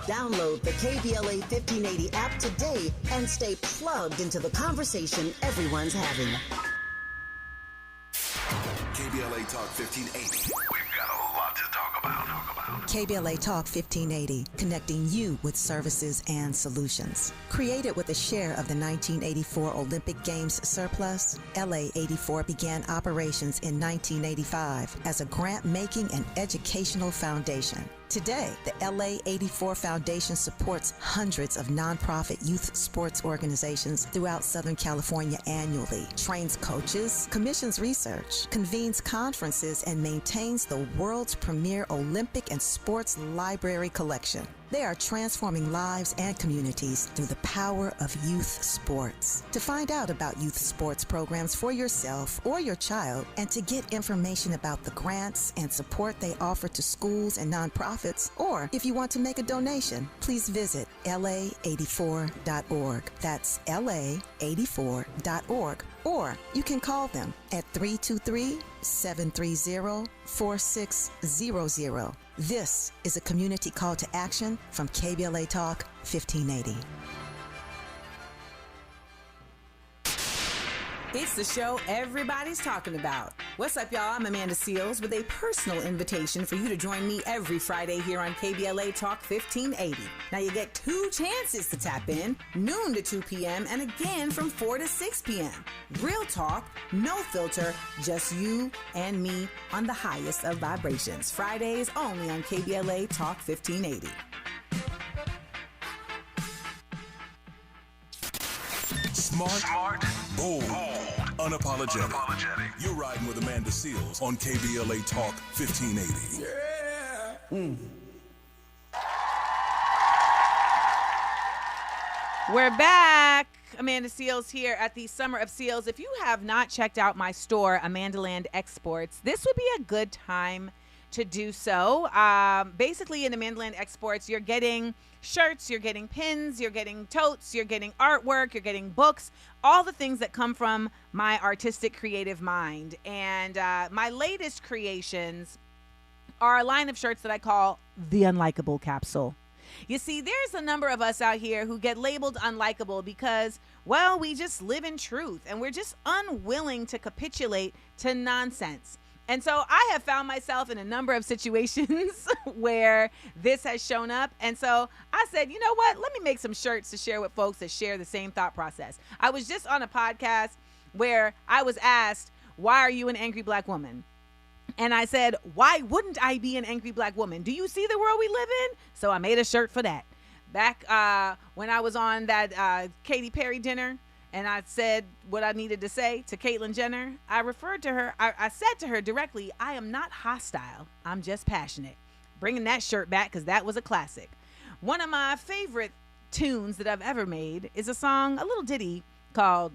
Download the KBLA 1580 app today and stay plugged into the conversation everyone's having. KBLA Talk 1580. We've got a lot to talk about. KBLA Talk 1580, connecting you with services and solutions. Created with a share of the 1984 Olympic Games surplus, LA 84 began operations in 1985 as a grant-making and educational foundation. Today, the LA 84 Foundation supports hundreds of nonprofit youth sports organizations throughout Southern California annually, trains coaches, commissions research, convenes conferences, and maintains the world's premier Olympic and sports library collection. They are transforming lives and communities through the power of youth sports. To find out about youth sports programs for yourself or your child, and to get information about the grants and support they offer to schools and nonprofits, or if you want to make a donation, please visit la84.org. That's la84.org. Or you can call them at 323-730-4600. This is a community call to action from KBLA Talk 1580. It's the show everybody's talking about. What's up, y'all? I'm Amanda Seales with a personal invitation for you to join me every Friday here on KBLA Talk 1580. Now, you get 2 chances to tap in, noon to 2 p.m., and again from 4 to 6 p.m. Real talk, no filter, just you and me on the highest of vibrations. Fridays only on KBLA Talk 1580. Smart, bold, unapologetic. You're riding with Amanda Seales on KBLA Talk 1580. Yeah. We're back. Amanda Seales here at the Summer of Seales. If you have not checked out my store, Amandaland Exports, this would be a good time to do so. Basically, in Amandaland Exports, you're getting shirts, you're getting pins, you're getting totes, you're getting artwork, you're getting books, all the things that come from my artistic creative mind. And my latest creations are a line of shirts that I call the Unlikable Capsule. You see, there's a number of us out here who get labeled unlikable because, well, we just live in truth and we're just unwilling to capitulate to nonsense. And so I have found myself in a number of situations where this has shown up. And so I said, you know what? Let me make some shirts to share with folks that share the same thought process. I was just on a podcast where I was asked, why are you an angry black woman? And I said, why wouldn't I be an angry black woman? Do you see the world we live in? So I made a shirt for that. Back when I was on that Katy Perry dinner and I said what I needed to say to Caitlyn Jenner, I referred to her, I said to her directly, I am not hostile, I'm just passionate. Bringing that shirt back because that was a classic. One of my favorite tunes that I've ever made is a song, a little ditty called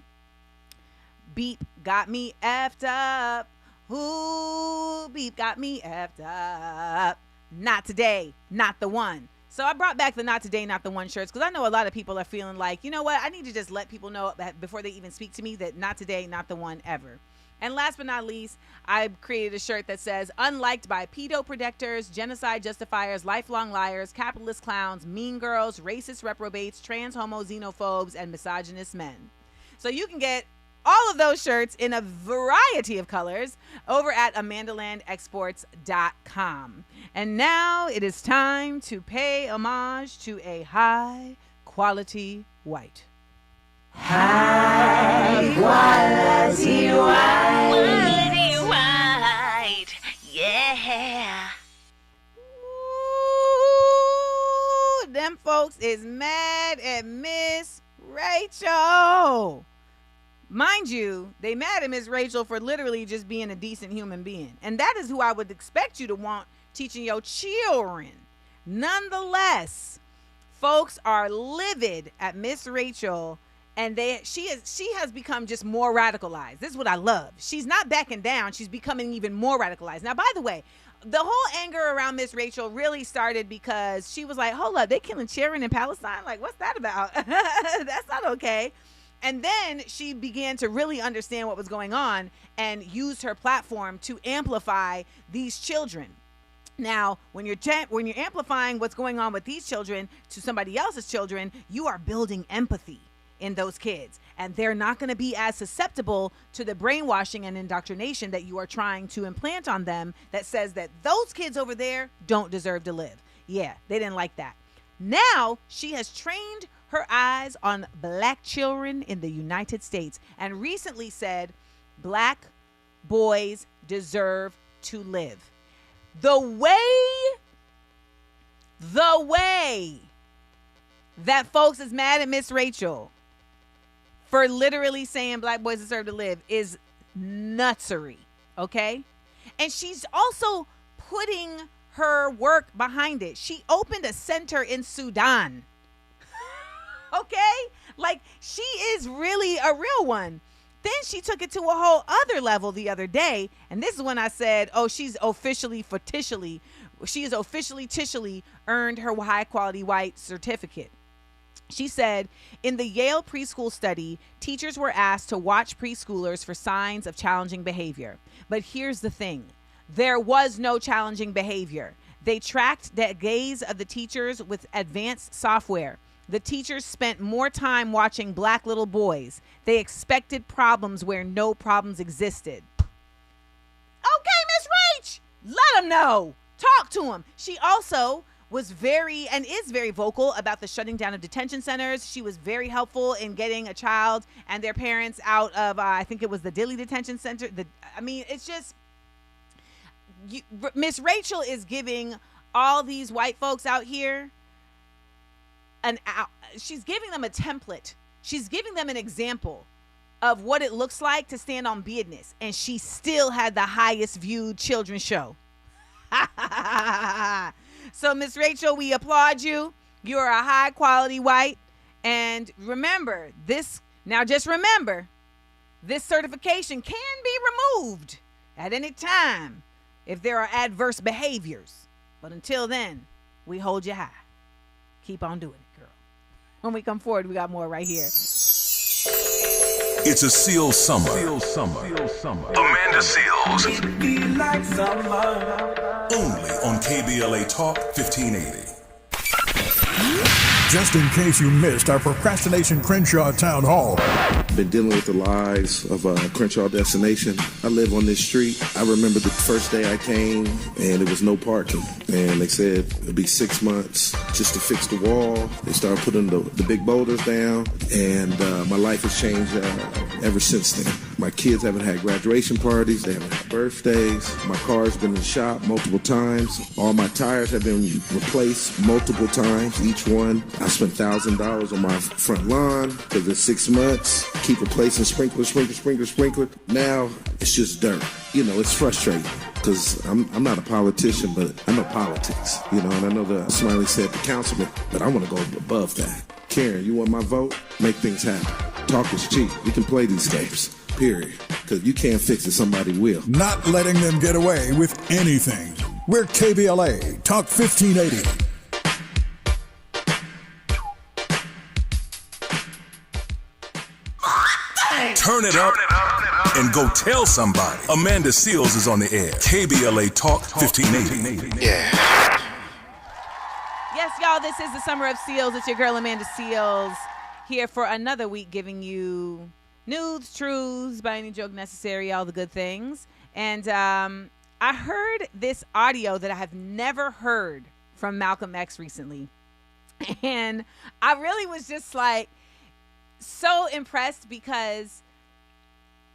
Beep Got Me Effed Up. Ooh, beep got me effed up. Not today, not the one. So I brought back the Not Today, Not the One shirts because I know a lot of people are feeling like, you know what, I need to just let people know that before they even speak to me that not today, not the one ever. And last but not least, I created a shirt that says, unliked by pedo predictors, genocide justifiers, lifelong liars, capitalist clowns, mean girls, racist reprobates, trans homo xenophobes, and misogynist men. So you can get all of those shirts in a variety of colors over at amandalandexports.com. And now it is time to pay homage to a high quality white. High quality white. Quality white. Yeah. Ooh, them folks is mad at Miss Rachel. Mind you, they mad at Miss Rachel for literally just being a decent human being. And that is who I would expect you to want teaching your children. Nonetheless, folks are livid at Miss Rachel, and she has become just more radicalized. This is what I love. She's not backing down. She's becoming even more radicalized. Now, by the way, the whole anger around Miss Rachel really started because she was like, hold up, they killing children in Palestine? Like, what's that about? That's not okay. And then she began to really understand what was going on and used her platform to amplify these children. Now, when you're amplifying what's going on with these children to somebody else's children, you are building empathy in those kids. And they're not going to be as susceptible to the brainwashing and indoctrination that you are trying to implant on them that says that those kids over there don't deserve to live. Yeah, they didn't like that. Now, she has trained her eyes on black children in the United States and recently said black boys deserve to live. The way that folks is mad at Miss Rachel for literally saying black boys deserve to live is nutsery, okay? And she's also putting her work behind it. She opened a center in Sudan. Okay? Like, she is really a real one. Then she took it to a whole other level the other day. And this is when I said, oh, she's officially earned her high quality white certificate. She said, in the Yale preschool study, teachers were asked to watch preschoolers for signs of challenging behavior. But here's the thing. There was no challenging behavior. They tracked the gaze of the teachers with advanced software. The teachers spent more time watching black little boys. They expected problems where no problems existed. Okay, Miss Rach, let them know. Talk to them. She also was very vocal about the shutting down of detention centers. She was very helpful in getting a child and their parents out of, I think it was the Dilley Detention Center. It's just, Miss Rachel is giving all these white folks out here she's giving them a template. She's giving them an example of what it looks like to stand on business. And she still had the highest viewed children's show. So, Miss Rachel, we applaud you. You're a high quality white. And remember, this certification can be removed at any time if there are adverse behaviors. But until then, we hold you high. Keep on doing it, girl. When we come forward, we got more right here. It's a SEAL summer. Amanda Seales. Only on KBLA Talk 1580. Just in case you missed our Procrastination Crenshaw Town Hall. Been dealing with the lies of Crenshaw Destination. I live on this street. I remember the first day I came and there was no parking. And they said it'd be 6 months just to fix the wall. They started putting the big boulders down. And my life has changed ever since then. My kids haven't had graduation parties. They haven't had birthdays. My car's been in the shop multiple times. All my tires have been replaced multiple times, each one. I spent $1,000 on my front lawn because in 6 months, keep replacing sprinkler. Now it's just dirt. You know, it's frustrating because I'm not a politician, but I know politics. You know, and I know the Smiley said the councilman, but I want to go above that. Karen, you want my vote? Make things happen. Talk is cheap. We can play these games. Period. Because you can't fix it, somebody will. Not letting them get away with anything. We're KBLA Talk 1580. Turn it up and go tell somebody. Amanda Seales is on the air. KBLA Talk 1580. Yeah. Yes, y'all, this is the Summer of Seals. It's your girl, Amanda Seales, here for another week giving you news, truths, by any joke necessary, all the good things. And I heard this audio that I have never heard from Malcolm X recently. And I really was just like so impressed because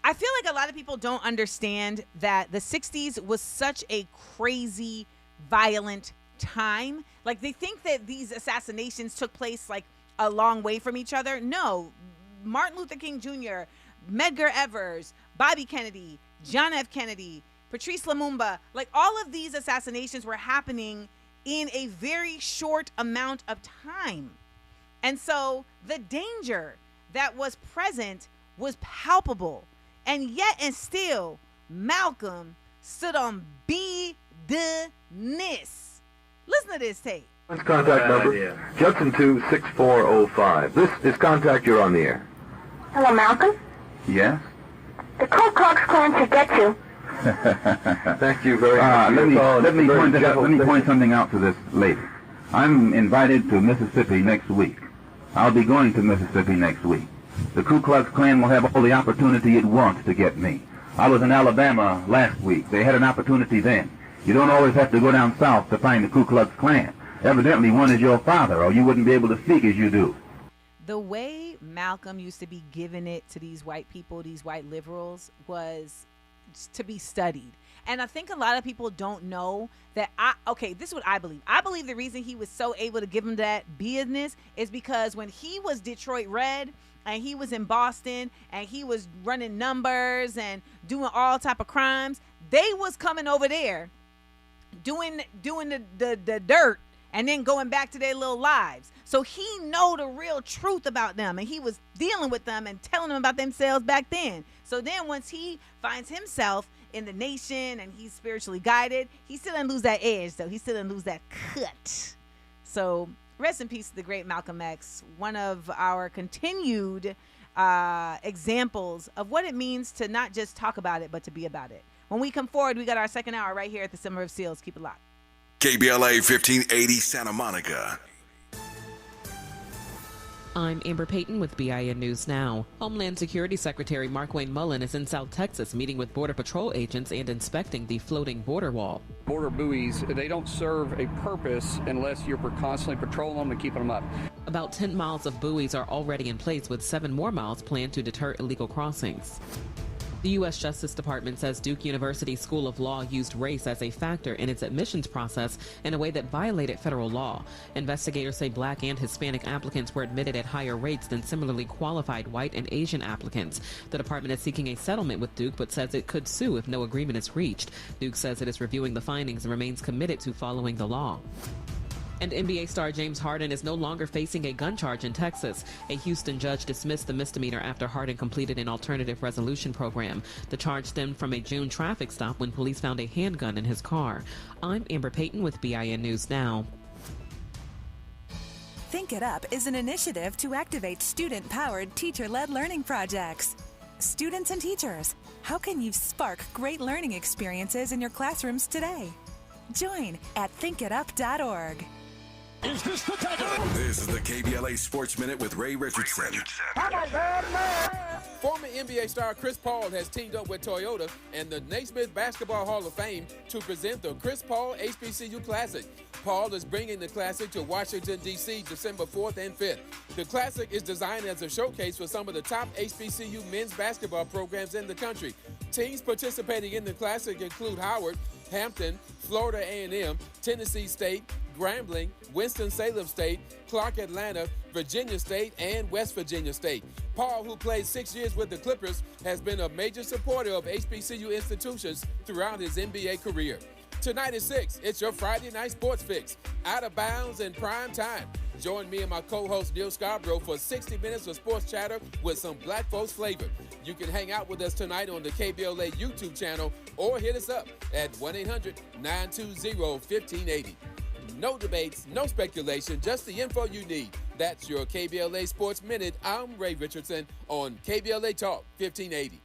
I feel like a lot of people don't understand that the 60s was such a crazy, violent time. Like, they think that these assassinations took place like a long way from each other. No. Martin Luther King Jr., Medgar Evers, Bobby Kennedy, John F. Kennedy, Patrice Lumumba, like all of these assassinations were happening in a very short amount of time. And so the danger that was present was palpable. And yet and still, Malcolm stood on business. Listen to this tape. Contact number, Judson 26405. This is contact, you're on the air. Hello, Malcolm? Yes? The Ku Klux Klan should get you. Thank you very much. Let me point something out to this lady. I'm invited to Mississippi next week. I'll be going to Mississippi next week. The Ku Klux Klan will have all the opportunity it wants to get me. I was in Alabama last week. They had an opportunity then. You don't always have to go down south to find the Ku Klux Klan. Evidently, one is your father, or you wouldn't be able to speak as you do. The way Malcolm used to be giving it to these white people, these white liberals, was to be studied. And I think a lot of people don't know that. This is what I believe. I believe the reason he was so able to give him that business is because when he was Detroit Red and he was in Boston and he was running numbers and doing all type of crimes, they was coming over there doing the dirt and then going back to their little lives. So he know the real truth about them, and he was dealing with them and telling them about themselves back then. So then once he finds himself in the nation and he's spiritually guided, he still didn't lose that edge, though. He still didn't lose that cut. So rest in peace to the great Malcolm X, one of our continued examples of what it means to not just talk about it, but to be about it. When we come forward, we got our second hour right here at the Summer of Seals. Keep it locked. KBLA 1580 Santa Monica. I'm Amber Payton with BIN News Now. Homeland Security Secretary Markwayne Mullin is in South Texas meeting with Border Patrol agents and inspecting the floating border wall. Border buoys, they don't serve a purpose unless you're constantly patrolling them and keeping them up. About 10 miles of buoys are already in place, with 7 more miles planned to deter illegal crossings. The U.S. Justice Department says Duke University School of Law used race as a factor in its admissions process in a way that violated federal law. Investigators say Black and Hispanic applicants were admitted at higher rates than similarly qualified white and Asian applicants. The department is seeking a settlement with Duke, but says it could sue if no agreement is reached. Duke says it is reviewing the findings and remains committed to following the law. And NBA star James Harden is no longer facing a gun charge in Texas. A Houston judge dismissed the misdemeanor after Harden completed an alternative resolution program. The charge stemmed from a June traffic stop when police found a handgun in his car. I'm Amber Payton with BIN News Now. Think It Up is an initiative to activate student-powered, teacher-led learning projects. Students and teachers, how can you spark great learning experiences in your classrooms today? Join at thinkitup.org. Is this the This is the KBLA Sports Minute with Ray Richardson. Former NBA star Chris Paul has teamed up with Toyota and the Naismith Basketball Hall of Fame to present the Chris Paul HBCU Classic. Paul is bringing the Classic to Washington, D.C. December 4th and 5th. The Classic is designed as a showcase for some of the top HBCU men's basketball programs in the country. Teams participating in the Classic include Howard, Hampton, Florida A&M, Tennessee State, Grambling, Winston-Salem State, Clark Atlanta, Virginia State, and West Virginia State. Paul, who played 6 years with the Clippers, has been a major supporter of HBCU institutions throughout his NBA career. Tonight at 6, it's your Friday night sports fix, out of bounds in prime time. Join me and my co-host Neil Scarborough for 60 minutes of sports chatter with some black folks flavor. You can hang out with us tonight on the KBLA YouTube channel or hit us up at 1-800-920-1580. No debates, no speculation, just the info you need. That's your KBLA Sports Minute. I'm Ray Richardson on KBLA Talk 1580.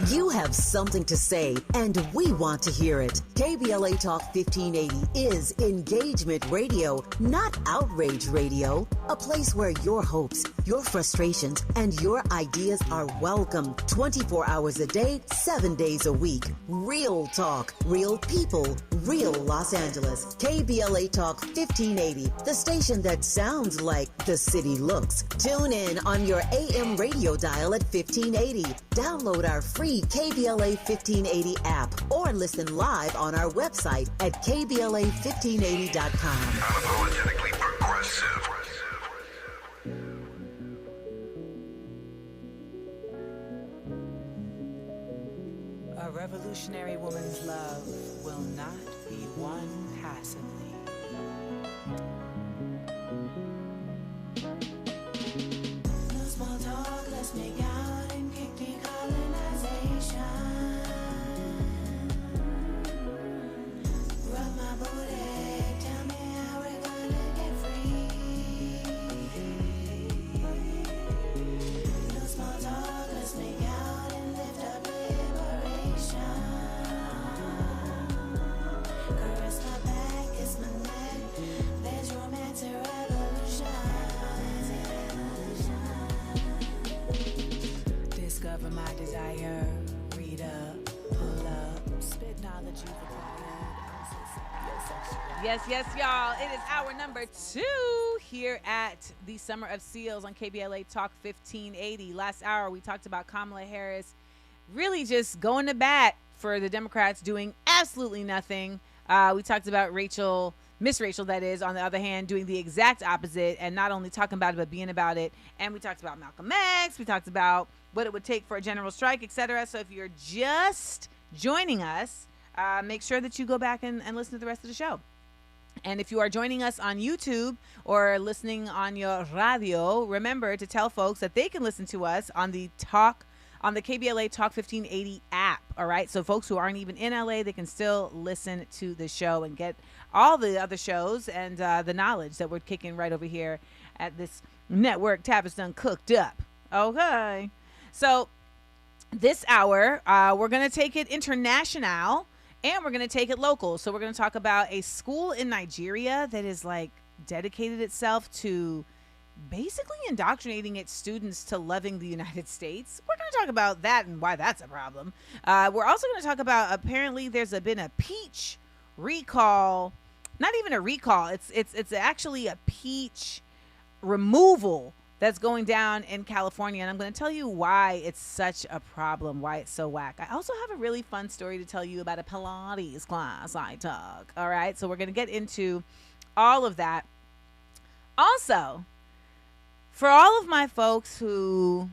You have something to say, and we want to hear it. KBLA Talk 1580 is engagement radio, not outrage radio. A place where your hopes, your frustrations, and your ideas are welcome 24 hours a day, 7 days a week. Real talk, real people, real Los Angeles. KBLA Talk 1580, the station that sounds like the city looks. Tune in on your AM radio dial at 1580. Download our free KBLA 1580 app or listen live on our website at KBLA1580.com. Unapologetically progressive. A revolutionary woman's love will not be won passively. No small talk, let's make out and kick decolonization. Rub my booty, tell me how we're gonna get free. No small talk, let's make out and lift up liberation. Caress my back, kiss my neck, there's romance and revolution. Discover my desire, read up, pull up, spit knowledge you've acquired. Yes, y'all. It is hour number 2 here at the Summer of SEALES on KBLA Talk 1580. Last hour, we talked about Kamala Harris really just going to bat for the Democrats, doing absolutely nothing. We talked about Miss Rachel, that is, on the other hand, doing the exact opposite and not only talking about it, but being about it. And we talked about Malcolm X. We talked about what it would take for a general strike, etc. So if you're just joining us, make sure that you go back and listen to the rest of the show. And if you are joining us on YouTube or listening on your radio, remember to tell folks that they can listen to us on the KBLA Talk 1580 app. All right. So folks who aren't even in LA, they can still listen to the show and get all the other shows and the knowledge that we're kicking right over here at this network Tavis done cooked up. Okay. So this hour, we're going to take it international. And we're going to take it local. So we're going to talk about a school in Nigeria that is like dedicated itself to basically indoctrinating its students to loving the United States. We're going to talk about that and why that's a problem. We're also going to talk about apparently there's been a peach recall. Not even a recall. It's actually a peach removal that's going down in California. And I'm going to tell you why it's such a problem, why it's so whack. I also have a really fun story to tell you about a Pilates class I took. All right. So we're going to get into all of that. Also, for all of my folks who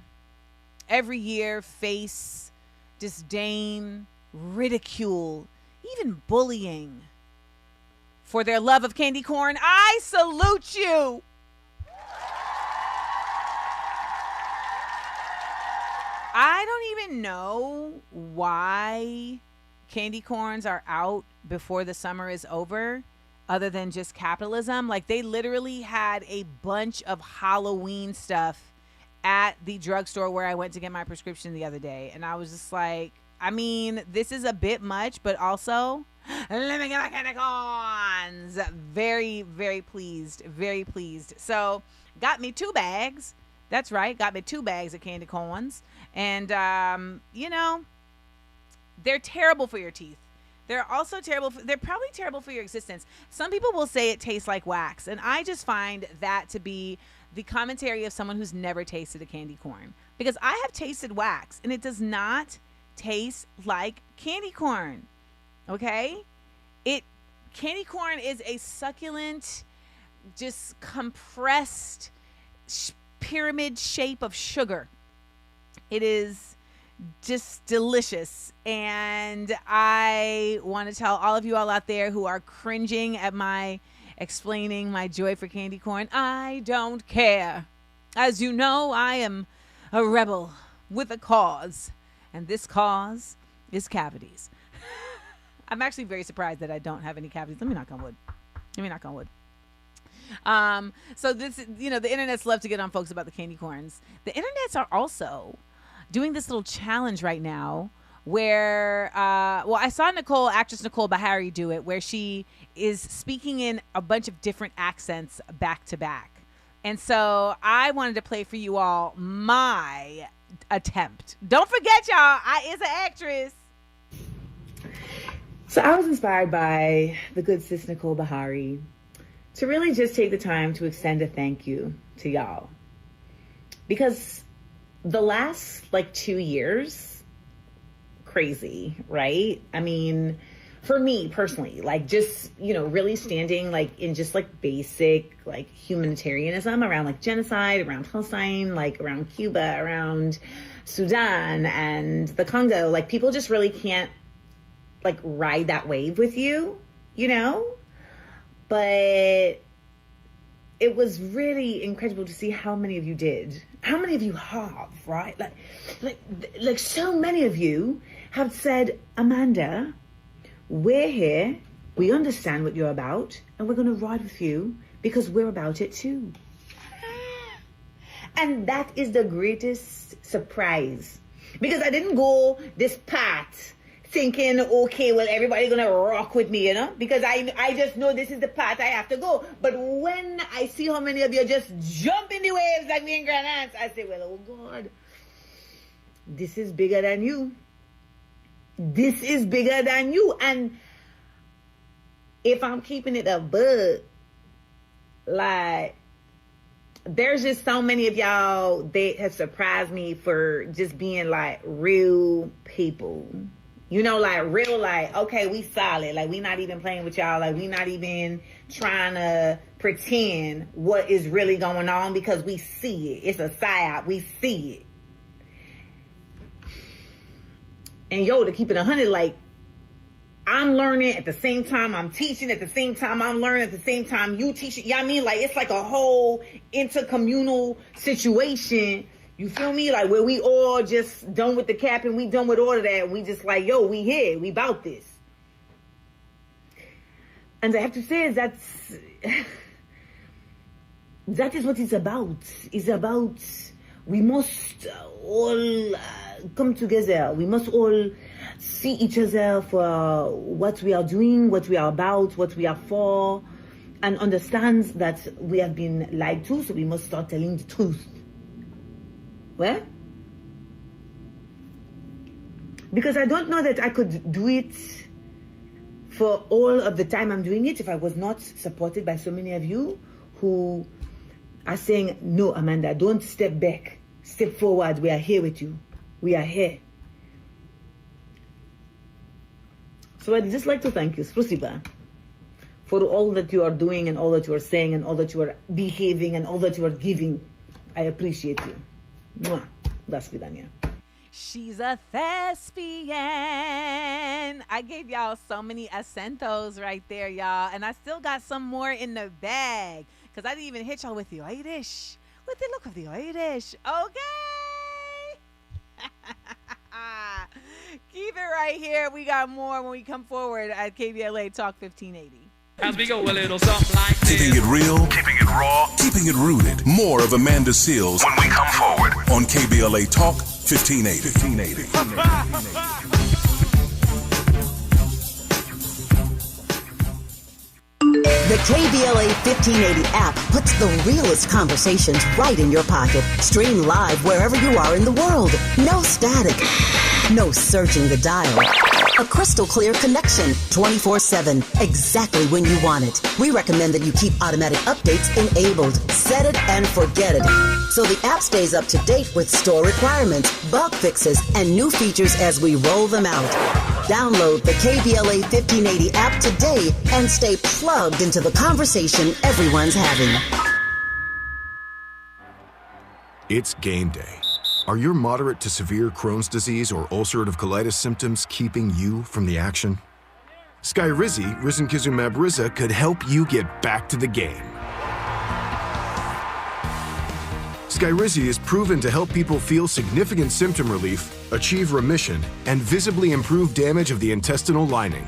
every year face disdain, ridicule, even bullying for their love of candy corn, I salute you. I don't even know why candy corns are out before the summer is over, other than just capitalism. Like, they literally had a bunch of Halloween stuff at the drugstore where I went to get my prescription the other day. And I was just like, I mean, this is a bit much, but also, let me get my candy corns. Very, very pleased. Very pleased. So got me 2 bags. That's right, got me 2 bags of candy corns. And, they're terrible for your teeth. They're also terrible. They're probably terrible for your existence. Some people will say it tastes like wax. And I just find that to be the commentary of someone who's never tasted a candy corn. Because I have tasted wax, and it does not taste like candy corn. Okay? Candy corn is a succulent, just compressed pyramid shape of sugar. It is just delicious. And I want to tell all of you all out there who are cringing at my explaining my joy for candy corn, I don't care. As you know, I am a rebel with a cause, and this cause is cavities. I'm actually very surprised that I don't have any cavities. Let me knock on wood. So this, the internets love to get on folks about the candy corns. The internets are also doing this little challenge right now where, I saw actress Nicole Bahari do it, where she is speaking in a bunch of different accents back to back. And so I wanted to play for you all my attempt. Don't forget, y'all, I is an actress. So I was inspired by the good sis Nicole Bahari to really just take the time to extend a thank you to y'all. Because the last 2 years, crazy, right? I mean, for me personally, just, really standing in just basic humanitarianism around genocide, around Palestine, around Cuba, around Sudan and the Congo, people just really can't ride that wave with you, but it was really incredible to see how many of you did, how many of you have, right? Like so many of you have said, Amanda, we're here, we understand what you're about, and we're going to ride with you because we're about it too. And that is the greatest surprise, because I didn't go this path thinking, okay, well, everybody's going to rock with me, because I just know this is the path I have to go. But when I see how many of you just jump in the waves like me and Grand Aunts, I say, well, oh God, this is bigger than you. This is bigger than you. And if I'm keeping it a bug, there's just so many of y'all, they have surprised me for just being real people. Real, okay, we solid. We not even playing with y'all. We not even trying to pretend what is really going on, because we see it. It's a psyop. We see it. And to keep it 100, I'm learning at the same time I'm teaching, at the same time I'm learning, at the same time you teaching. I mean? It's a whole intercommunal situation. You feel me? Where we all just done with the cap and we done with all of that. We just we here. We about this. And I have to say that is what it's about. It's about we must all come together. We must all see each other for what we are doing, what we are about, what we are for, and understand that we have been lied to, so we must start telling the truth. Well, because I don't know that I could do it for all of the time I'm doing it if I was not supported by so many of you who are saying, no, Amanda, don't step back. Step forward. We are here with you. We are here. So I'd just like to thank you, Sprusiba, for all that you are doing and all that you are saying and all that you are behaving and all that you are giving. I appreciate you. Mwah. That's Vidania. She's a thespian. I gave y'all so many acentos right there, y'all. And I still got some more in the bag, because I didn't even hit y'all with the Irish. With the look of the Irish. Okay. Keep it right here. We got more when we come forward at KBLA Talk 1580. As we go a little something like this. Keeping it real, keeping it raw, keeping it rooted. More of Amanda Seales when we come forward on KBLA Talk 1580. The KBLA 1580 app puts the realest conversations right in your pocket. Stream live wherever you are in the world. No static. No searching the dial. A crystal clear connection 24/7, exactly when you want it. We recommend that you keep automatic updates enabled. Set it and forget it. So the app stays up to date with store requirements, bug fixes, and new features as we roll them out. Download the KBLA 1580 app today and stay plugged into the conversation everyone's having. It's game day. Are your moderate to severe Crohn's disease or ulcerative colitis symptoms keeping you from the action? Skyrizi, risankizumab Riza, could help you get back to the game. Skyrizi is proven to help people feel significant symptom relief, achieve remission, and visibly improve damage of the intestinal lining.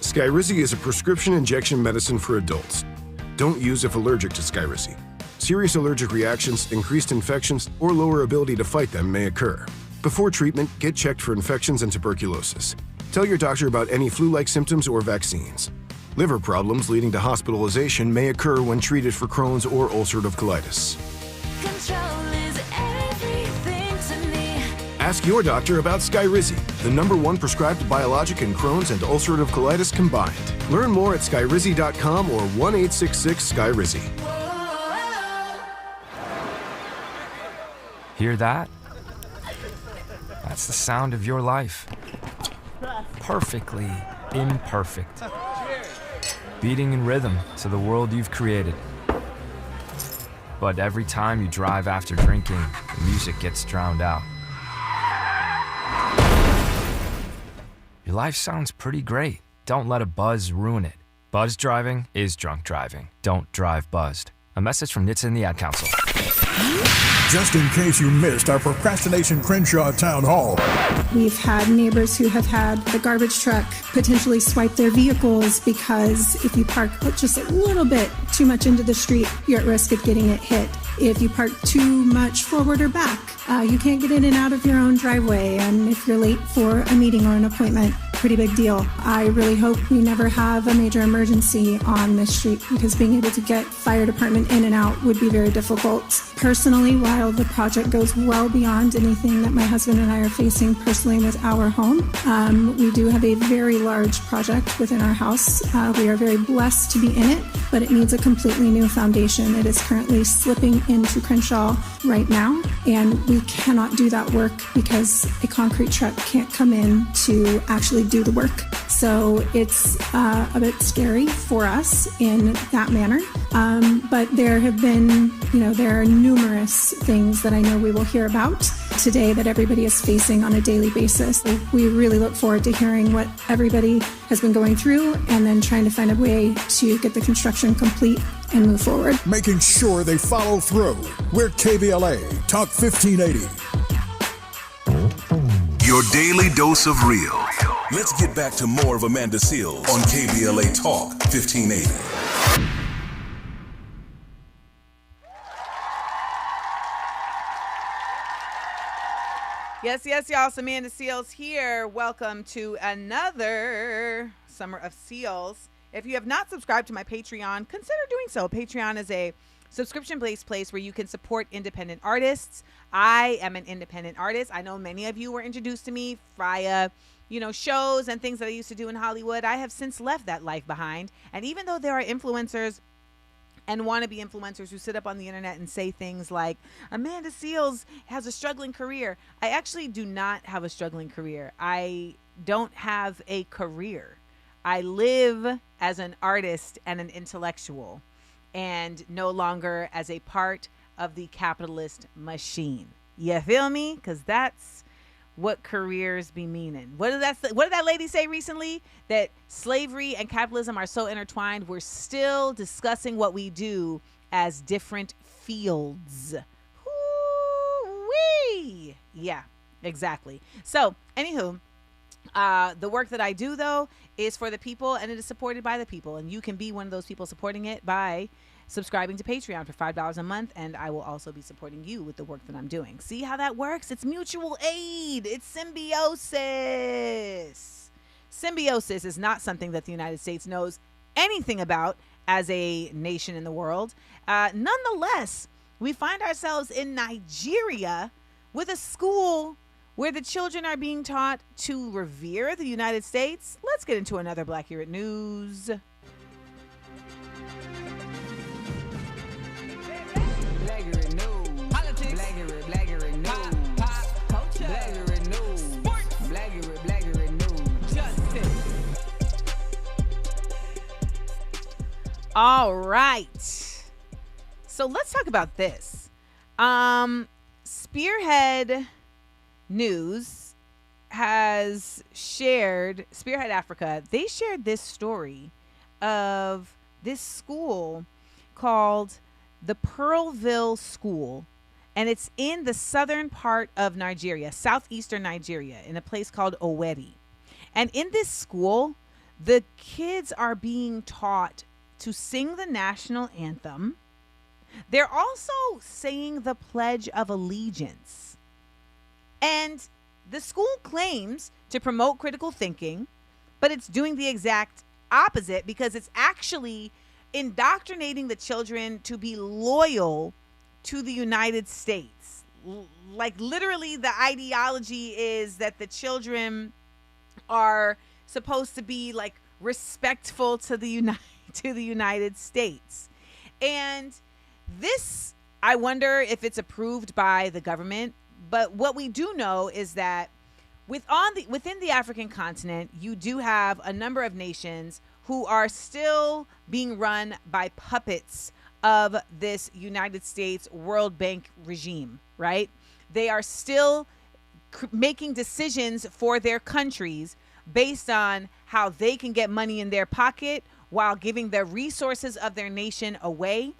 Skyrizi is a prescription injection medicine for adults. Don't use if allergic to Skyrizi. Serious allergic reactions, increased infections, or lower ability to fight them may occur. Before treatment, get checked for infections and tuberculosis. Tell your doctor about any flu-like symptoms or vaccines. Liver problems leading to hospitalization may occur when treated for Crohn's or ulcerative colitis. Control is everything to me. Ask your doctor about Skyrizi, the #1 prescribed biologic in Crohn's and ulcerative colitis combined. Learn more at skyrizi.com or 1-866-SKYRIZI. Hear that? That's the sound of your life. Perfectly imperfect. Beating in rhythm to the world you've created. But every time you drive after drinking, the music gets drowned out. Your life sounds pretty great. Don't let a buzz ruin it. Buzz driving is drunk driving. Don't drive buzzed. A message from NHTSA and the Ad Council. Just in case you missed our Procrastination Crenshaw Town Hall. We've had neighbors who have had the garbage truck potentially swipe their vehicles because if you park just a little bit too much into the street, you're at risk of getting it hit. If you park too much forward or back, you can't get in and out of your own driveway. And if you're late for a meeting or an appointment, pretty big deal. I really hope we never have a major emergency on this street because being able to get fire department in and out would be very difficult. Personally, while the project goes well beyond anything that my husband and I are facing personally with our home, we do have a very large project within our house. We are very blessed to be in it, but it needs a completely new foundation. It is currently slipping into Crenshaw right now, and we cannot do that work because a concrete truck can't come in to actually do the work. So it's a bit scary for us in that manner. But there have been, there are numerous things that I know we will hear about today that everybody is facing on a daily basis. We really look forward to hearing what everybody has been going through and then trying to find a way to get the construction complete and move forward. Making sure they follow through. We're KBLA Talk 1580. Your daily dose of real. Let's get back to more of Amanda Seales on KBLA Talk 1580. Yes, y'all. It's Amanda Seales here. Welcome to another Summer of Seales. If you have not subscribed to my Patreon, consider doing so. Patreon is a subscription-based place where you can support independent artists. I am an independent artist. I know many of you were introduced to me via, shows and things that I used to do in Hollywood. I have since left that life behind. And even though there are influencers and wannabe influencers who sit up on the internet and say things like, Amanda Seales has a struggling career. I actually do not have a struggling career. I don't have a career. I live as an artist and an intellectual and no longer as a part of the capitalist machine. You feel me? Because that's what careers be meaning. What did that lady say recently? That slavery and capitalism are so intertwined, we're still discussing what we do as different fields. Woo-wee. Yeah, exactly. So, anywho, the work that I do, though, is for the people, and it is supported by the people. And you can be one of those people supporting it by subscribing to Patreon for $5 a month, and I will also be supporting you with the work that I'm doing. See how that works? It's mutual aid. It's symbiosis. Symbiosis is not something that the United States knows anything about, as a nation in the world. Nonetheless, we find ourselves in Nigeria with a school where the children are being taught to revere the United States. Let's get into another Black Here at News. Black Here at News. Politics. Black Here at News. Pop. Culture. Black Here at News. Sports. Black Here at News. Justice. All right. So let's talk about this. Spearhead News has shared, Spearhead Africa, they shared this story of this school called the Pearlville School, and it's in the southern part of Nigeria, southeastern Nigeria, in a place called Owerri. And in this school, the kids are being taught to sing the national anthem. They're also saying the Pledge of Allegiance. And the school claims to promote critical thinking, but it's doing the exact opposite because it's actually indoctrinating the children to be loyal to the United States. Like literally the ideology is that the children are supposed to be like respectful to the United States. And this, I wonder if it's approved by the government. But what we do know is that within the African continent, you do have a number of nations who are still being run by puppets of this United States World Bank regime, right? They are still making decisions for their countries based on how they can get money in their pocket while giving the resources of their nation away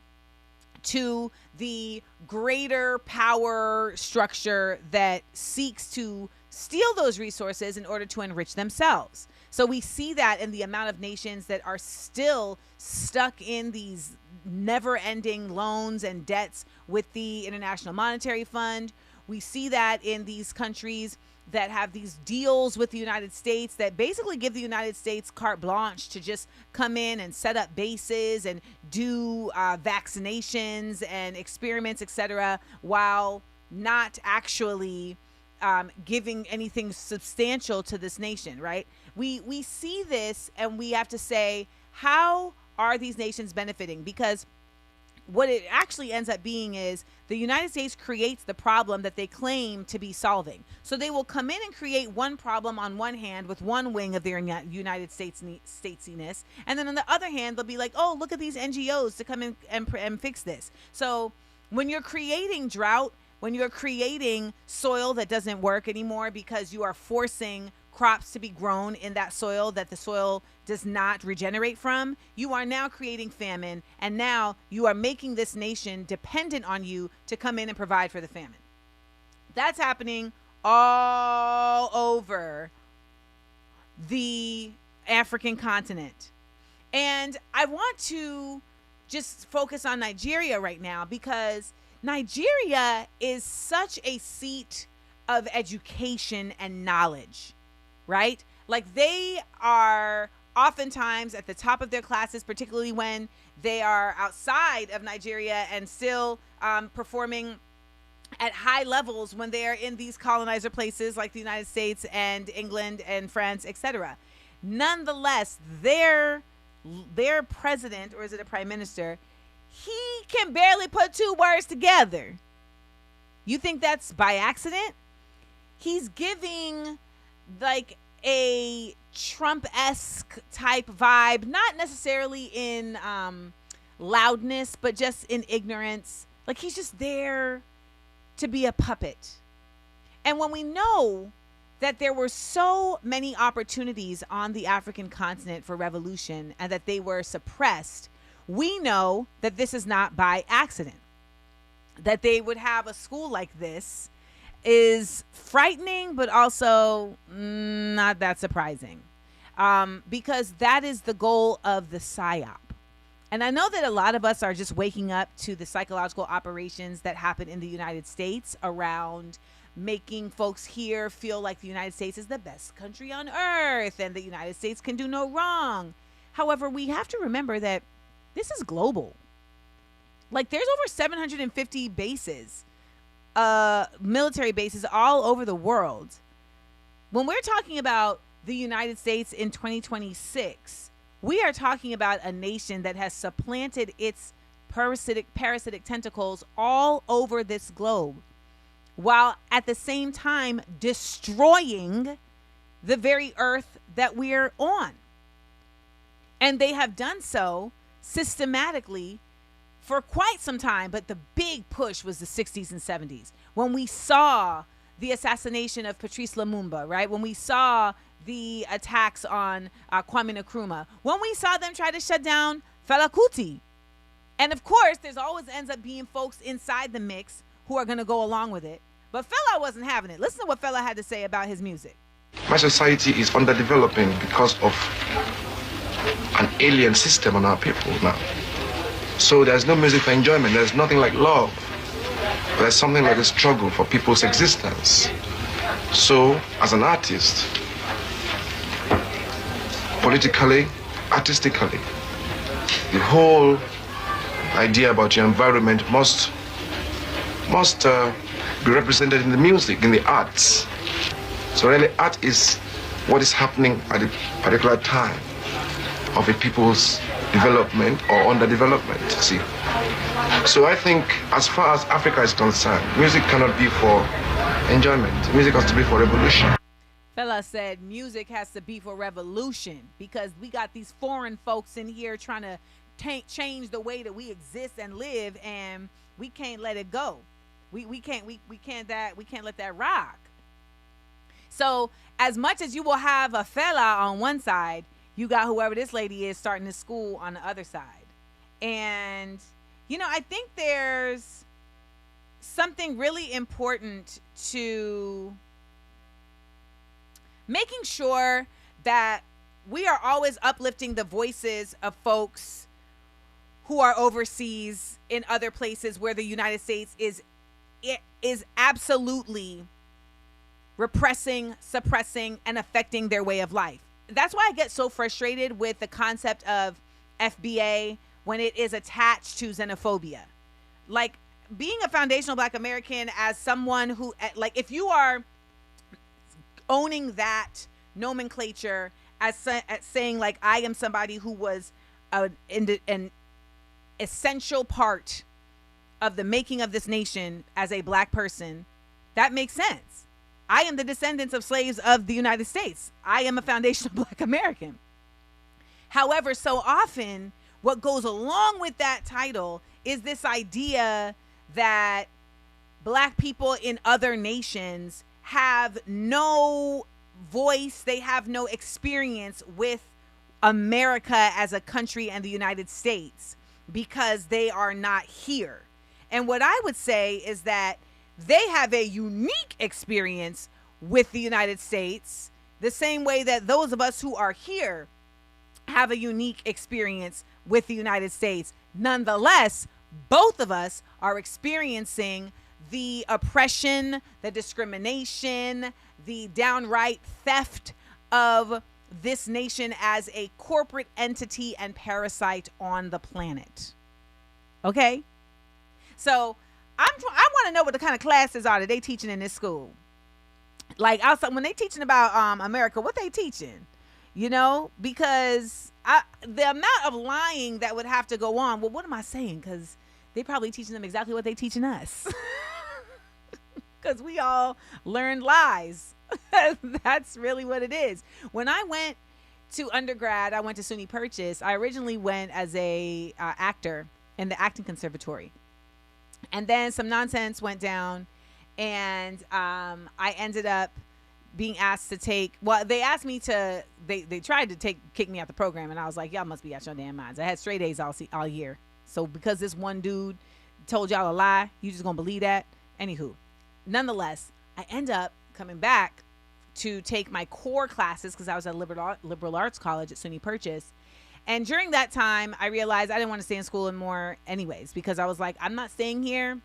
to the greater power structure that seeks to steal those resources in order to enrich themselves. So we see that in the amount of nations that are still stuck in these never-ending loans and debts with the International Monetary Fund. We see that in these countries that have these deals with the United States that basically give the United States carte blanche to just come in and set up bases and do vaccinations and experiments, etc., while not actually giving anything substantial to this nation, right? We see this and we have to say, how are these nations benefiting? Because what it actually ends up being is the United States creates the problem that they claim to be solving. So they will come in and create one problem on one hand with one wing of their United States statesiness. And then on the other hand, they'll be like, oh, look at these NGOs to come in and fix this. So when you're creating drought, when you're creating soil that doesn't work anymore because you are forcing crops to be grown in that soil that the soil does not regenerate from, you are now creating famine, and now you are making this nation dependent on you to come in and provide for the famine. That's happening all over the African continent. And I want to just focus on Nigeria right now because Nigeria is such a seat of education and knowledge, right? Like they are oftentimes at the top of their classes, particularly when they are outside of Nigeria and still performing at high levels when they are in these colonizer places like the United States and England and France, etc. Nonetheless, their president, or is it a prime minister, he can barely put two words together. You think that's by accident? He's giving like a Trump-esque type vibe, not necessarily in loudness, but just in ignorance. Like he's just there to be a puppet. And when we know that there were so many opportunities on the African continent for revolution and that they were suppressed, we know that this is not by accident. That they would have a school like this is frightening, but also not that surprising, because that is the goal of the PSYOP. And I know that a lot of us are just waking up to the psychological operations that happen in the United States around making folks here feel like the United States is the best country on earth and the United States can do no wrong. However, we have to remember that This is global. Like, there's over 750 bases, military bases all over the world. When we're talking about the United States in 2026, we are talking about a nation that has supplanted its parasitic tentacles all over this globe, while at the same time destroying the very earth that we're on. And they have done so systematically for quite some time, but the big push was the 60s and 70s, when we saw the assassination of Patrice Lumumba, right? When we saw the attacks on Kwame Nkrumah, when we saw them try to shut down Fela Kuti. And of course, there's always ends up being folks inside the mix who are going to go along with it. But Fela wasn't having it. Listen to what Fela had to say about his music. My society is underdeveloping because of an alien system on our people now. So there's no music for enjoyment. There's nothing like love. There's something like a struggle for people's existence. So, as an artist, politically, artistically, the whole idea about your environment must be represented in the music, in the arts. So really, art is what is happening at a particular time of a people's development or underdevelopment, see. So I think as far as Africa is concerned, music cannot be for enjoyment. Music has to be for revolution. Fela said music has to be for revolution, because we got these foreign folks in here trying to change the way that we exist and live, and we can't let it go. We can't let that rock. So as much as you will have a Fela on one side, you got whoever this lady is starting this school on the other side. And, you know, I think there's something really important to making sure that we are always uplifting the voices of folks who are overseas in other places where the United States is absolutely repressing, suppressing, and affecting their way of life. That's why I get so frustrated with the concept of FBA when it is attached to xenophobia. Like, being a foundational Black American, as someone who, like, if you are owning that nomenclature as saying, like, I am somebody who was an essential part of the making of this nation as a Black person, that makes sense. I am the descendants of slaves of the United States. I am a foundational Black American. However, so often what goes along with that title is this idea that Black people in other nations have no voice, they have no experience with America as a country and the United States because they are not here. And what I would say is that they have a unique experience with the United States, the same way that those of us who are here have a unique experience with the United States. Nonetheless, both of us are experiencing the oppression, the discrimination, the downright theft of this nation as a corporate entity and parasite on the planet. Okay? So I want to know what the kind of classes are that they teaching in this school. Like, outside, when they teaching about America, what they teaching? You know, because the amount of lying that would have to go on. Well, what am I saying? Because they probably teaching them exactly what they teaching us. Because we all learned lies. That's really what it is. When I went to undergrad, I went to SUNY Purchase. I originally went as a actor in the acting conservatory. And then some nonsense went down, and I ended up being asked to take, well, they asked me to, they tried to kick me out the program, and I was like, y'all must be out your damn minds. I had straight A's all year. So because this one dude told y'all a lie, you just gonna believe that? Anywho, nonetheless, I end up coming back to take my core classes because I was at liberal arts college at SUNY Purchase. And during that time, I realized I didn't want to stay in school anymore anyways, because I was like, I'm not staying here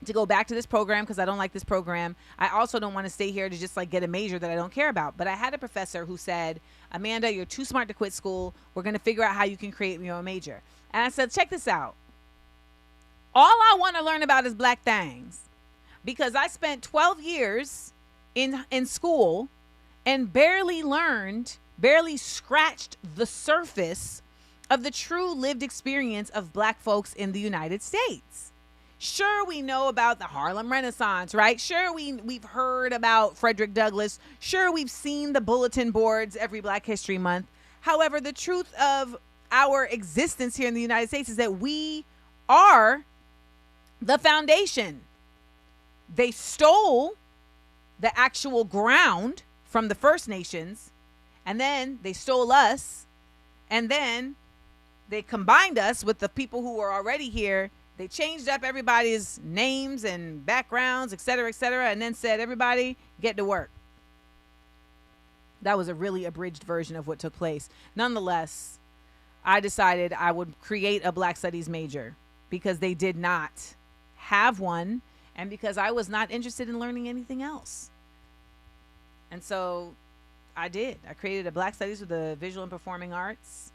to go back to this program because I don't like this program. I also don't want to stay here to just like get a major that I don't care about. But I had a professor who said, Amanda, you're too smart to quit school. We're going to figure out how you can create your own major. And I said, check this out. All I want to learn about is black things, because I spent 12 years in school and barely scratched the surface of the true lived experience of black folks in the United States. Sure, we know about the Harlem Renaissance, right? Sure, we've heard about Frederick Douglass. Sure, we've seen the bulletin boards every Black History Month. However, the truth of our existence here in the United States is that we are the foundation. They stole the actual ground from the First Nations, and then they stole us, and then they combined us with the people who were already here. They changed up everybody's names and backgrounds, et cetera, and then said, everybody get to work. That was a really abridged version of what took place. Nonetheless, I decided I would create a Black Studies major because they did not have one and because I was not interested in learning anything else. And so I did. I created a Black Studies with a Visual and Performing Arts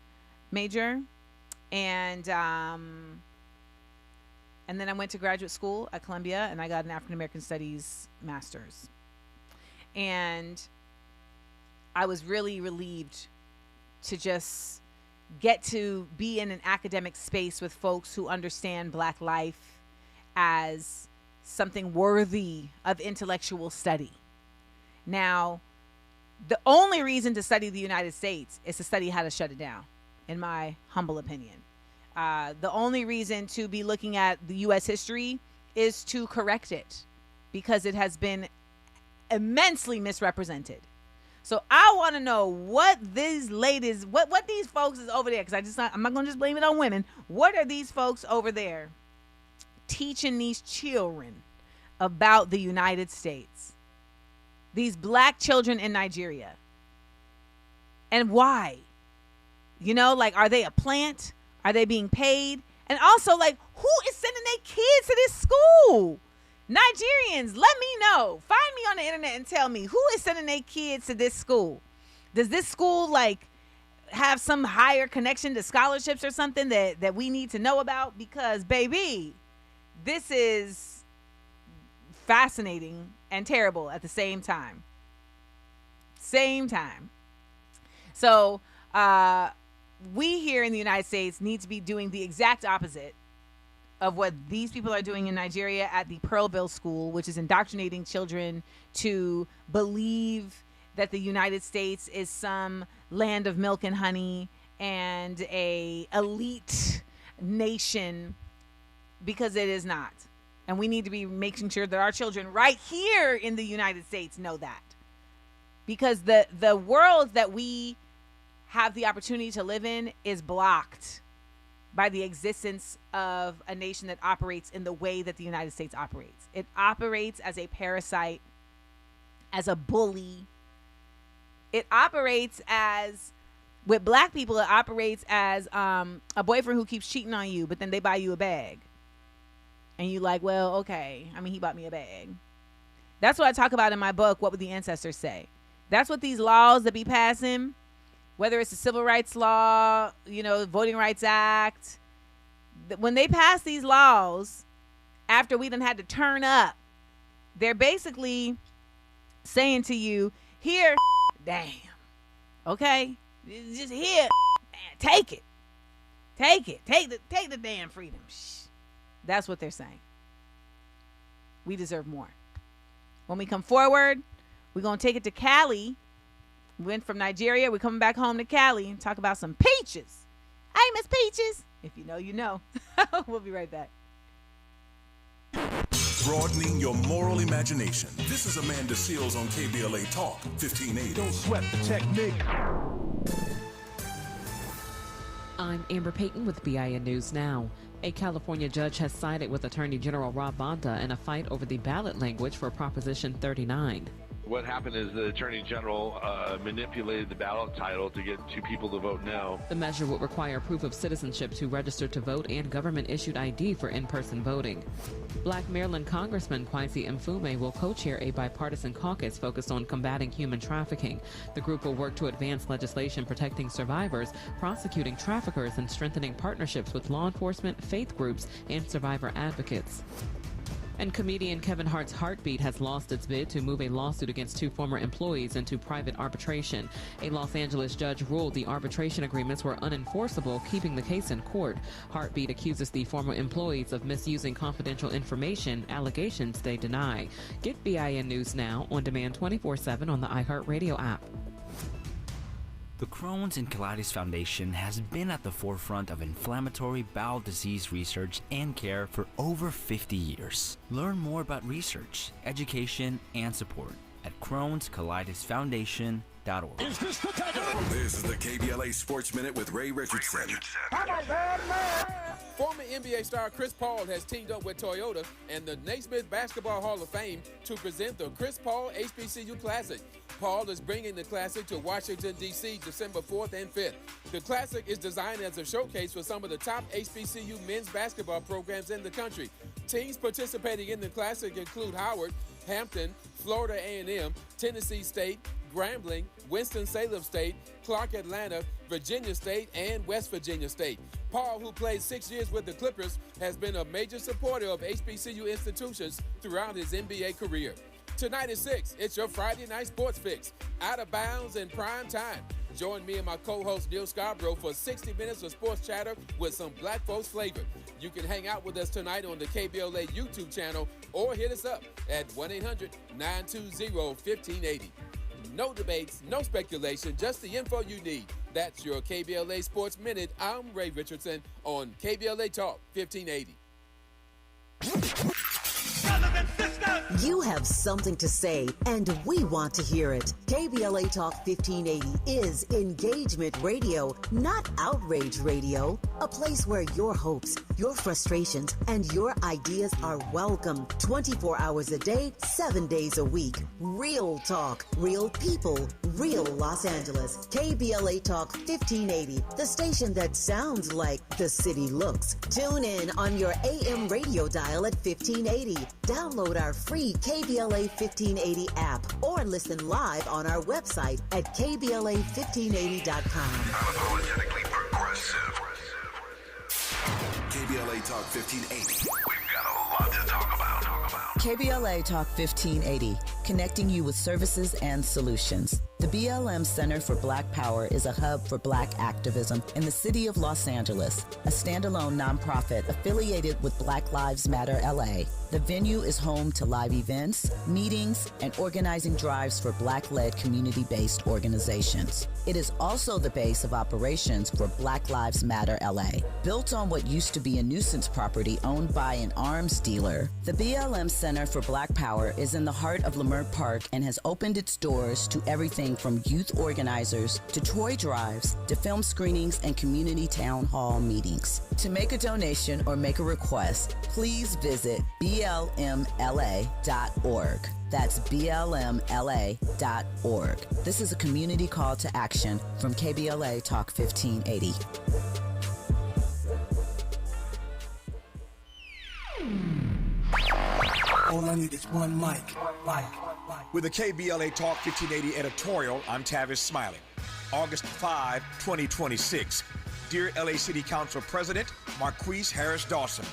major. And then I went to graduate school at Columbia and I got an African American Studies master's. And I was really relieved to just get to be in an academic space with folks who understand Black life as something worthy of intellectual study. Now, the only reason to study the United States is to study how to shut it down, in my humble opinion. The only reason to be looking at the U.S. history is to correct it because it has been immensely misrepresented. So I want to know what these ladies, what these folks is over there, because I'm not going to just blame it on women. What are these folks over there teaching these children about the United States? These Black children in Nigeria. And why? You know, like, are they a plant? Are they being paid? And also, like, who is sending their kids to this school? Nigerians, let me know. Find me on the internet and tell me who is sending their kids to this school. Does this school, like, have some higher connection to scholarships or something that we need to know about? Because, baby, this is fascinating and terrible at the same time. So, we here in the United States need to be doing the exact opposite of what these people are doing in Nigeria at the Pearlville School, which is indoctrinating children to believe that the United States is some land of milk and honey and a elite nation, because it is not. And we need to be making sure that our children right here in the United States know that. Because the world that we have the opportunity to live in is blocked by the existence of a nation that operates in the way that the United States operates. It operates as a parasite, as a bully. It operates as, with Black people, it operates as a boyfriend who keeps cheating on you, but then they buy you a bag. And you like, well, okay. I mean, he bought me a bag. That's what I talk about in my book, What Would the Ancestors Say? That's what these laws that be passing, whether it's the Civil Rights Law, you know, Voting Rights Act, when they pass these laws, after we done had to turn up, they're basically saying to you, here, damn, okay? Just here, take it. Take the damn freedom. That's what they're saying. We deserve more. When we come forward, we're going to take it to Cali. We went from Nigeria. We're coming back home to Cali and talk about some peaches. Hey, Miss Peaches. If you know, you know. We'll be right back. Broadening your moral imagination. This is Amanda Seales on KBLA Talk 1580. Don't sweat the technique. I'm Amber Payton with BIN News Now. A California judge has sided with Attorney General Rob Bonta in a fight over the ballot language for Proposition 39. What happened is the Attorney General manipulated the ballot title to get two people to vote no. The measure would require proof of citizenship to register to vote and government-issued ID for in-person voting. Black Maryland Congressman Kwesi Mfume will co-chair a bipartisan caucus focused on combating human trafficking. The group will work to advance legislation protecting survivors, prosecuting traffickers, and strengthening partnerships with law enforcement, faith groups, and survivor advocates. And comedian Kevin Hart's Heartbeat has lost its bid to move a lawsuit against two former employees into private arbitration. A Los Angeles judge ruled the arbitration agreements were unenforceable, keeping the case in court. Heartbeat accuses the former employees of misusing confidential information, allegations they deny. Get BIN News Now on demand 24/7 on the iHeartRadio app. The Crohn's and Colitis Foundation has been at the forefront of inflammatory bowel disease research and care for over 50 years. Learn more about research, education, and support at Crohn'sColitisFoundation.org. Is this the This is the KBLA Sports Minute with Ray Richardson. Former NBA star Chris Paul has teamed up with Toyota and the Naismith Basketball Hall of Fame to present the Chris Paul HBCU Classic. Paul is bringing the Classic to Washington, D.C. December 4th and 5th. The Classic is designed as a showcase for some of the top HBCU men's basketball programs in the country. Teams participating in the Classic include Howard, Hampton, Florida A&M, Tennessee State, Grambling, Winston-Salem State, Clark Atlanta, Virginia State, and West Virginia State. Paul, who played 6 years with the Clippers, has been a major supporter of HBCU institutions throughout his NBA career. Tonight at 6, it's your Friday night sports fix, out of bounds in prime time. Join me and my co-host Neil Scarborough for 60 minutes of sports chatter with some black folks flavor. You can hang out with us tonight on the KBLA YouTube channel or hit us up at 1-800-920-1580. No debates, no speculation, just the info you need. That's your KBLA Sports Minute. I'm Ray Richardson on KBLA Talk 1580. You have something to say, and we want to hear it. KBLA Talk 1580 is engagement radio, not outrage radio. A place where your hopes, your frustrations, and your ideas are welcome 24 hours a day, 7 days a week. Real talk, real people, real Los Angeles. KBLA Talk 1580, the station that sounds like the city looks. Tune in on your AM radio dial at 1580. Download our free KBLA 1580 app or listen live on our website at KBLA1580.com. Unapologetically progressive. KBLA Talk 1580. We've got a lot to talk about. KBLA Talk 1580, connecting you with services and solutions. The BLM Center for Black Power is a hub for black activism in the city of Los Angeles, a standalone nonprofit affiliated with Black Lives Matter LA. The venue is home to live events, meetings, and organizing drives for black-led community-based organizations. It is also the base of operations for Black Lives Matter LA. Built on what used to be a nuisance property owned by an arms dealer, the BLM Center for Black Power is in the heart of Leimert Park and has opened its doors to everything from youth organizers to toy drives to film screenings and community town hall meetings. To make a donation or make a request, please visit blmla.org. That's blmla.org. This is a community call to action from KBLA Talk 1580. All I need is one mic. With a KBLA Talk 1580 editorial, I'm Tavis Smiley. August 5, 2026. Dear LA City Council President Marquise Harris Dawson,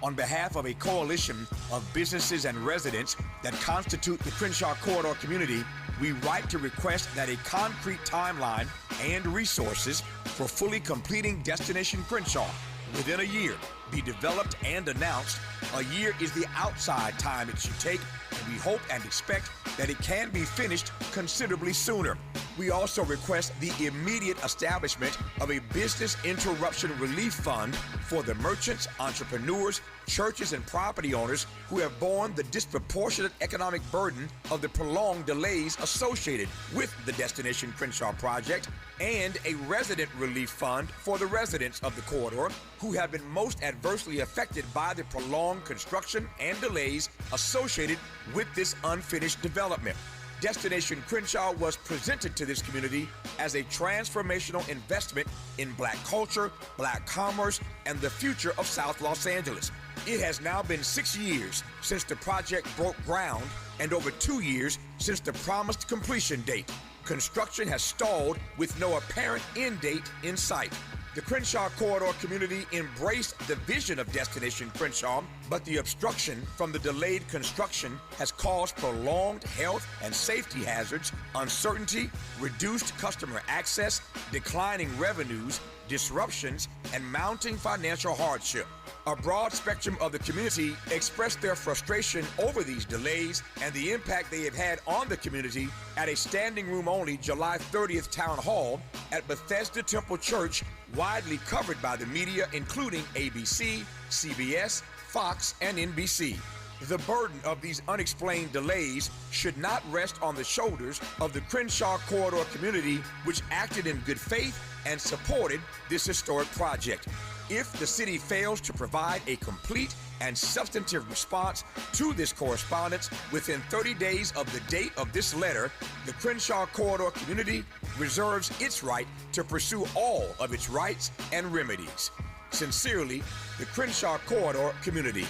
on behalf of a coalition of businesses and residents that constitute the Crenshaw Corridor community, we write to request that a concrete timeline and resources for fully completing Destination Crenshaw within a year be developed and announced. A year is the outside time it should take, and we hope and expect that it can be finished considerably sooner. We also request the immediate establishment of a business interruption relief fund for the merchants, entrepreneurs, churches, and property owners who have borne the disproportionate economic burden of the prolonged delays associated with the Destination Crenshaw project, and a resident relief fund for the residents of the corridor who have been most adversely affected by the prolonged construction and delays associated with this unfinished development. Destination Crenshaw was presented to this community as a transformational investment in black culture, black commerce, and the future of South Los Angeles. It has now been 6 years since the project broke ground and over 2 years since the promised completion date. Construction has stalled with no apparent end date in sight. The Crenshaw Corridor community embraced the vision of Destination Crenshaw, but the obstruction from the delayed construction has caused prolonged health and safety hazards, uncertainty, reduced customer access, declining revenues, disruptions, and mounting financial hardship. A broad spectrum of the community expressed their frustration over these delays and the impact they have had on the community at a standing room only July 30th town hall at Bethesda Temple Church, widely covered by the media including ABC, CBS, Fox, and NBC. The burden of these unexplained delays should not rest on the shoulders of the Crenshaw Corridor community, which acted in good faith and supported this historic project. If the city fails to provide a complete and substantive response to this correspondence within 30 days of the date of this letter, the Crenshaw Corridor community reserves its right to pursue all of its rights and remedies. Sincerely, the Crenshaw Corridor community.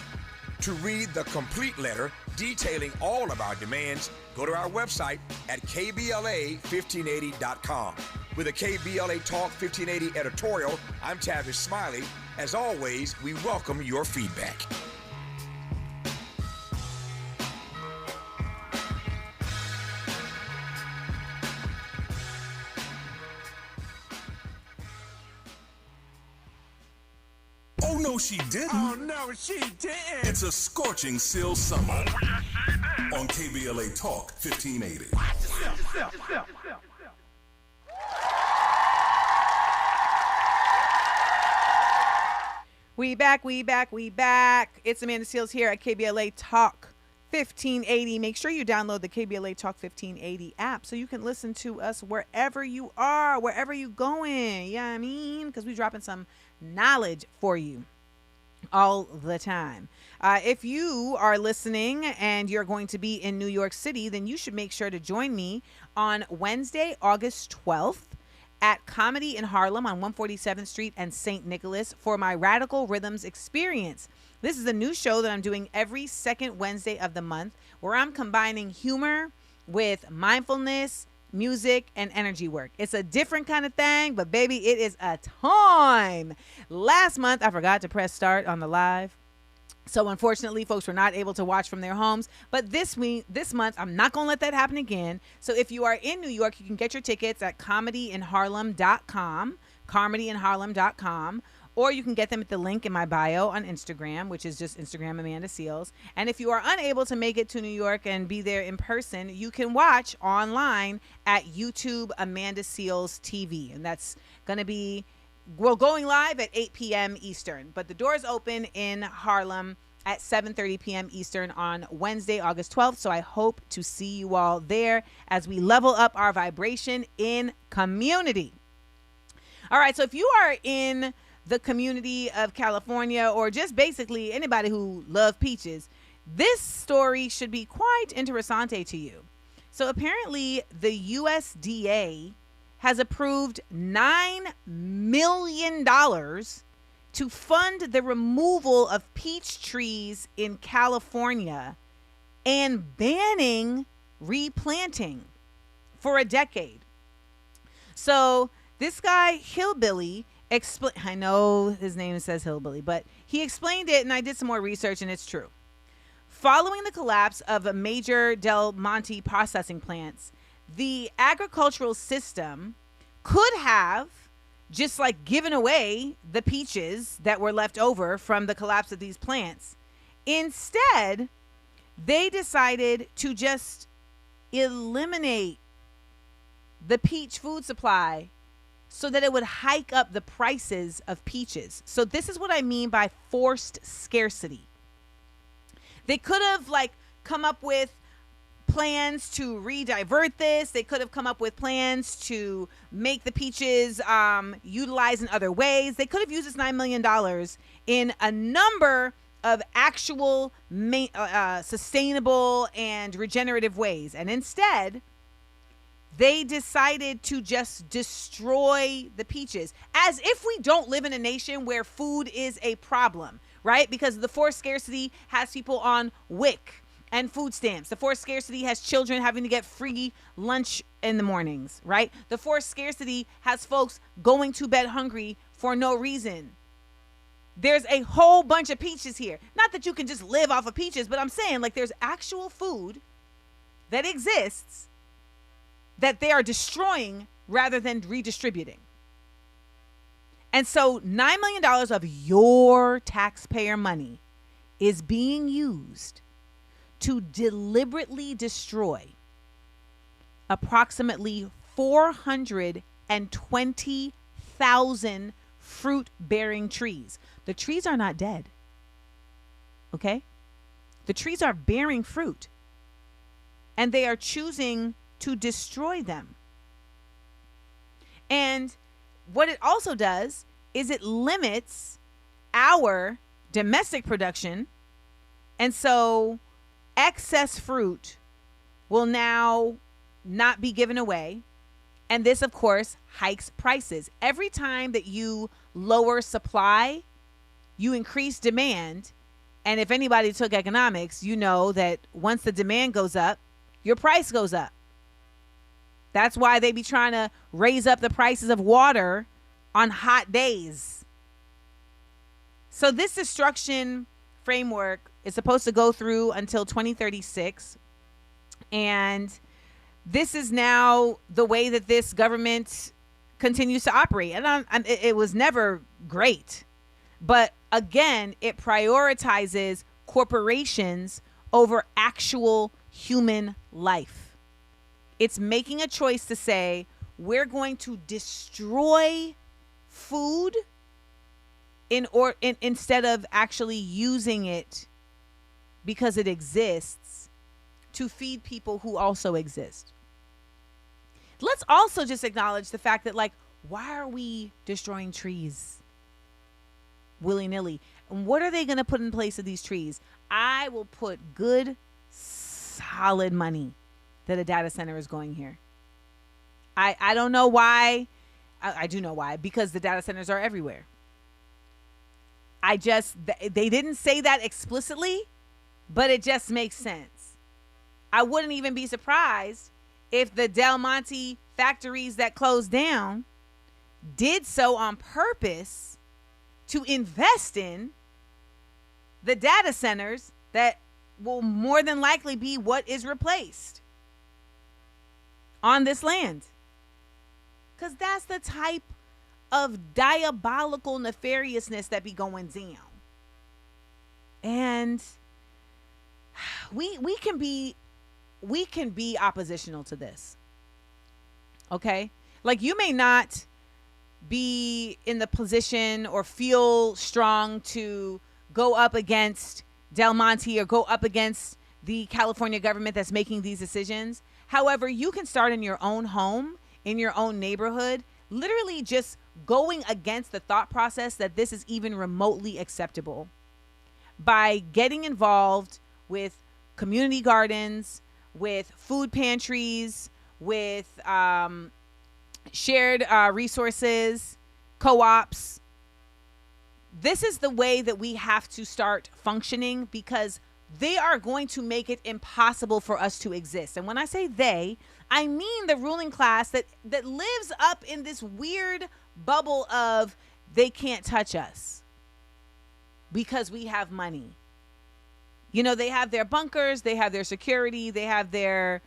To read the complete letter detailing all of our demands, go to our website at kbla1580.com. With a KBLA Talk 1580 editorial, I'm Tavis Smiley. As always, we welcome your feedback. Oh, no, she didn't. Oh, no, she didn't. It's a scorching SEALES summer on KBLA Talk 1580. We back. It's Amanda Seales here at KBLA Talk 1580. Make sure you download the KBLA Talk 1580 app so you can listen to us wherever you are, wherever you going. Yeah, I mean, because we're dropping some knowledge for you all the time. If you are listening and you're going to be in New York City, then you should make sure to join me on Wednesday, August 12th at Comedy in Harlem on 147th Street and St. Nicholas for my Radical Rhythms Experience. This is a new show that I'm doing every second Wednesday of the month where I'm combining humor with mindfulness, music, and energy work. It's a different kind of thing, but baby, it is a time. Last month, I forgot to press start on the live. So unfortunately, folks were not able to watch from their homes. But this month, I'm not going to let that happen again. So if you are in New York, you can get your tickets at comedyinharlem.com, or you can get them at the link in my bio on Instagram, which is just Instagram Amanda Seales. And if you are unable to make it to New York and be there in person, you can watch online at YouTube Amanda Seales TV. And that's going to be... we're going live at 8 p.m. Eastern, but the doors open in Harlem at 7:30 p.m. Eastern on Wednesday, August 12th. So I hope to see you all there as we level up our vibration in community. All right. So if you are in the community of California or just basically anybody who loves peaches, this story should be quite interessante to you. So apparently the USDA has approved $9 million to fund the removal of peach trees in California and banning replanting for a decade. So this guy, Hillbilly, I know his name says Hillbilly, but he explained it, and I did some more research, and it's true. Following the collapse of a major Del Monte processing plants, the agricultural system could have just like given away the peaches that were left over from the collapse of these plants. Instead, they decided to just eliminate the peach food supply so that it would hike up the prices of peaches. So this is what I mean by forced scarcity. They could have like come up with plans to re-divert this. They could have come up with plans to make the peaches utilize in other ways. They could have used this $9 million in a number actual sustainable and regenerative ways. And instead, they decided to just destroy the peaches, as if we don't live in a nation where food is a problem, right? Because the forced scarcity has people on WIC and food stamps. The forced scarcity has children having to get free lunch in the mornings, right? The forced scarcity has folks going to bed hungry for no reason. There's a whole bunch of peaches here. Not that you can just live off of peaches, but I'm saying, like, there's actual food that exists that they are destroying rather than redistributing. And so $9 million of your taxpayer money is being used to deliberately destroy approximately 420,000 fruit-bearing trees. The trees are not dead, okay? The trees are bearing fruit, and they are choosing to destroy them. And what it also does is it limits our domestic production, and so excess fruit will now not be given away. And this, of course, hikes prices. Every time that you lower supply, you increase demand. And if anybody took economics, you know that once the demand goes up, your price goes up. That's why they be trying to raise up the prices of water on hot days. So this destruction framework is supposed to go through until 2036. And this is now the way that this government continues to operate. And it was never great. But again, it prioritizes corporations over actual human life. It's making a choice to say, we're going to destroy food instead of actually using it because it exists to feed people who also exist. Let's also just acknowledge the fact that, like, why are we destroying trees willy-nilly? And what are they going to put in place of these trees? I will put good, solid money that a data center is going here. I don't know why. I do know why, because the data centers are everywhere. They didn't say that explicitly, but it just makes sense. I wouldn't even be surprised if the Del Monte factories that closed down did so on purpose to invest in the data centers that will more than likely be what is replaced on this land. Because that's the type of diabolical nefariousness that be going down. And we can be oppositional to this. Okay? Like, you may not be in the position or feel strong to go up against Del Monte or go up against the California government that's making these decisions. However, you can start in your own home, in your own neighborhood, literally just going against the thought process that this is even remotely acceptable by getting involved with community gardens, with food pantries, with shared resources, co-ops. This is the way that we have to start functioning, because they are going to make it impossible for us to exist. And when I say they, I mean the ruling class that lives up in this weird bubble of they can't touch us because we have money. You know, they have their bunkers, they have their security, they have their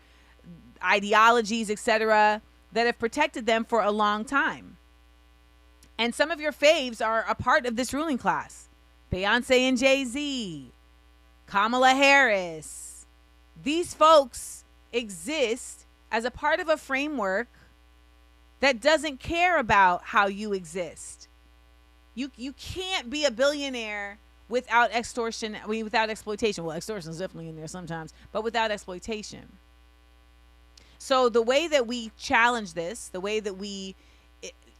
ideologies, etc., that have protected them for a long time. And some of your faves are a part of this ruling class. Beyonce and Jay-Z, Kamala Harris. These folks exist as a part of a framework that doesn't care about how you exist. You can't be a billionaire without extortion, without exploitation. Well, extortion is definitely in there sometimes, but without exploitation. So the way that we challenge this, the way that we,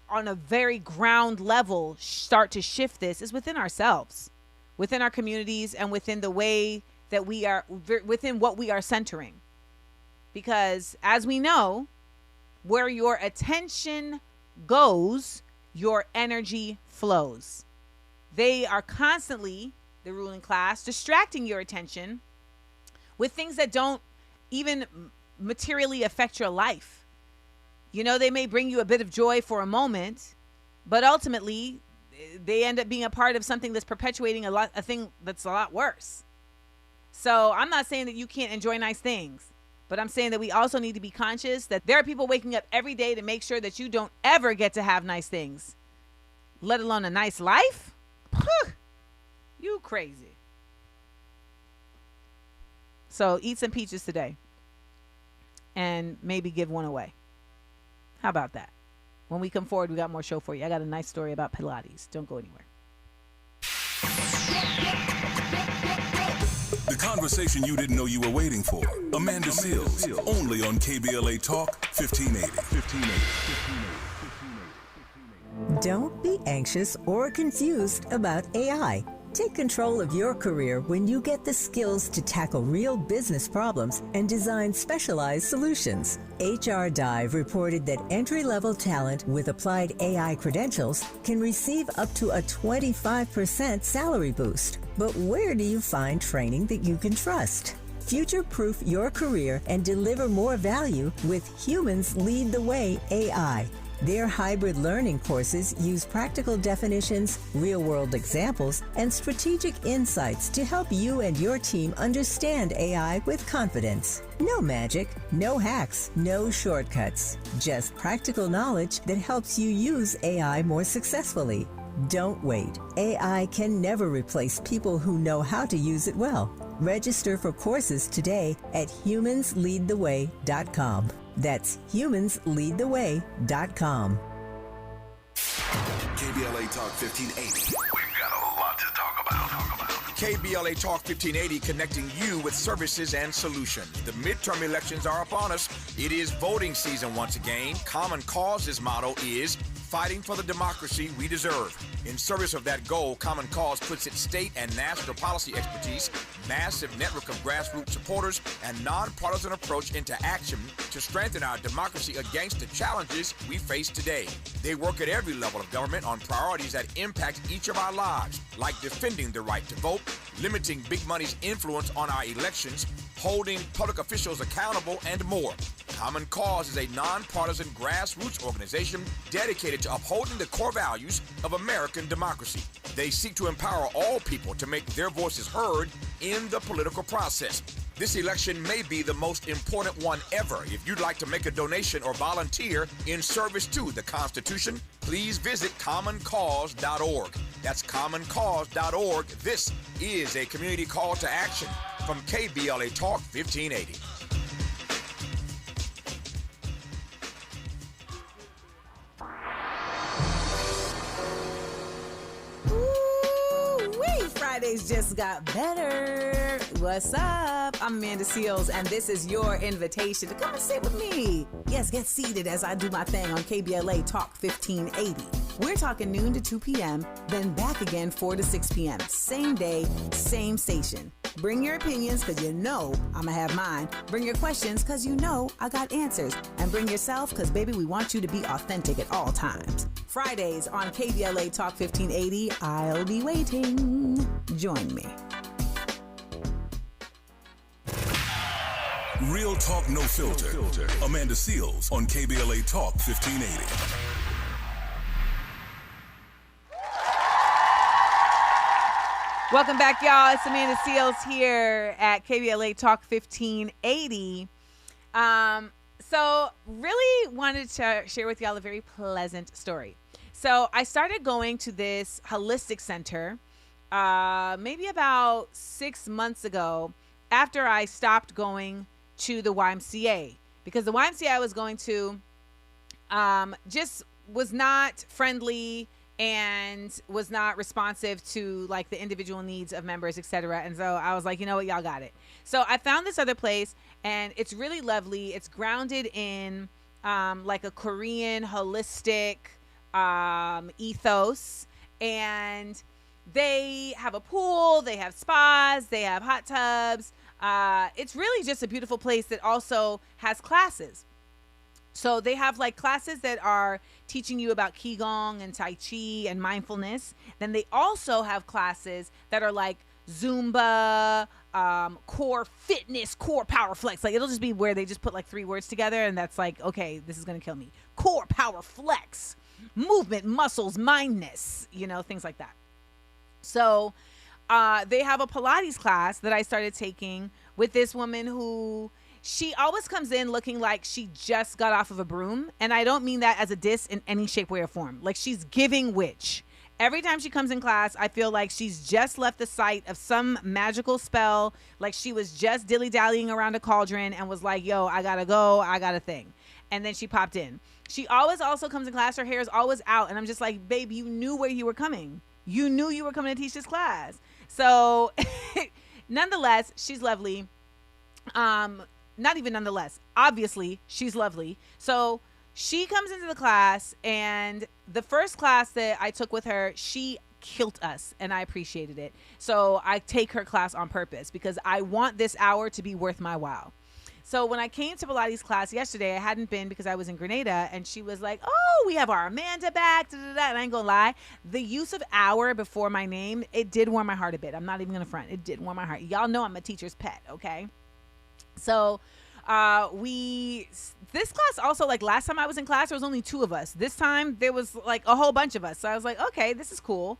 on a very ground level, start to shift this is within ourselves. within our communities and within the way that we are, within what we are centering. Because as we know, where your attention goes, your energy flows. They are constantly, the ruling class, distracting your attention with things that don't even materially affect your life. You know, they may bring you a bit of joy for a moment, but ultimately they end up being a part of something that's perpetuating a thing that's a lot worse. So I'm not saying that you can't enjoy nice things, but I'm saying that we also need to be conscious that there are people waking up every day to make sure that you don't ever get to have nice things, let alone a nice life. You crazy. So eat some peaches today and maybe give one away. How about that? When we come forward, we got more show for you. I got a nice story about Pilates. Don't go anywhere. The conversation you didn't know you were waiting for. Amanda Seales, only on KBLA Talk 1580. Don't be anxious or confused about AI. Take control of your career when you get the skills to tackle real business problems and design specialized solutions. HR Dive reported that entry-level talent with applied AI credentials can receive up to a 25% salary boost. But where do you find training that you can trust? Future-proof your career and deliver more value with Humans Lead the Way AI. Their hybrid learning courses use practical definitions, real-world examples, and strategic insights to help you and your team understand AI with confidence. No magic, no hacks, no shortcuts. Just practical knowledge that helps you use AI more successfully. Don't wait. AI can never replace people who know how to use it well. Register for courses today at humansleadtheway.com. That's humansleadtheway.com. KBLA Talk 1580. We've got a lot to talk about. KBLA Talk 1580 connecting you with services and solutions. The midterm elections are upon us. It is voting season once again. Common Cause's motto is fighting for the democracy we deserve. In service of that goal, Common Cause puts its state and national policy expertise, massive network of grassroots supporters, and nonpartisan approach into action to strengthen our democracy against the challenges we face today. They work at every level of government on priorities that impact each of our lives, like defending the right to vote, limiting big money's influence on our elections, holding public officials accountable, and more. Common Cause is a nonpartisan grassroots organization dedicated to upholding the core values of American democracy. They seek to empower all people to make their voices heard in the political process. This election may be the most important one ever. If you'd like to make a donation or volunteer in service to the Constitution, please visit commoncause.org. That's commoncause.org. This is a community call to action from KBLA Talk 1580. Fridays just got better. What's up? I'm Amanda Seales, and this is your invitation to come and sit with me. Yes, get seated as I do my thing on KBLA Talk 1580. We're talking noon to 2 p.m., then back again 4 to 6 p.m. Same day, same station. Bring your opinions, because you know I'm going to have mine. Bring your questions, because you know I got answers. And bring yourself, because, baby, we want you to be authentic at all times. Fridays on KBLA Talk 1580. I'll be waiting. Join me. Real talk, no filter. Amanda Seales on KBLA Talk 1580. Welcome back, y'all. It's Amanda Seales here at KBLA Talk 1580. So really wanted to share with y'all a very pleasant story. So I started going to this holistic center maybe about 6 months ago after I stopped going to the YMCA, because the YMCA I was going to just was not friendly and was not responsive to like the individual needs of members, etc. And so I was like, you know what, y'all got it. So I found this other place, and it's really lovely. It's grounded in like a Korean holistic ethos, and They have a pool, they have spas, they have hot tubs. It's really just a beautiful place that also has classes. So they have like classes that are teaching you about Qigong and Tai Chi and mindfulness. Then they also have classes that are like Zumba, core fitness, core power flex. Like it'll just be where they just put like 3 words together and that's like, okay, this is going to kill me. Core power flex, movement, muscles, mindness, things like that. So they have a Pilates class that I started taking with this woman who she always comes in looking like she just got off of a broom. And I don't mean that as a diss in any shape, way, or form. Like she's giving witch. Every time she comes in class, I feel like she's just left the site of some magical spell. Like she was just dilly-dallying around a cauldron and was like, yo, I gotta go. I got a thing. And then she popped in. She always also comes in class. Her hair is always out. And I'm just like, babe, you knew where you were coming. You knew you were coming to teach this class. So nonetheless, she's lovely. Not even nonetheless. Obviously, she's lovely. So she comes into the class, and the first class that I took with her, she killed us, and I appreciated it. So I take her class on purpose because I want this hour to be worth my while. So when I came to Pilates class yesterday, I hadn't been because I was in Grenada, and she was like, oh, we have our Amanda back, and I ain't gonna lie. The use of hour before my name, it did warm my heart a bit. I'm not even gonna front. It did warm my heart. Y'all know I'm a teacher's pet, okay? So this class also, like last time I was in class, there was only 2 of us. This time there was like a whole bunch of us. So I was like, okay, this is cool.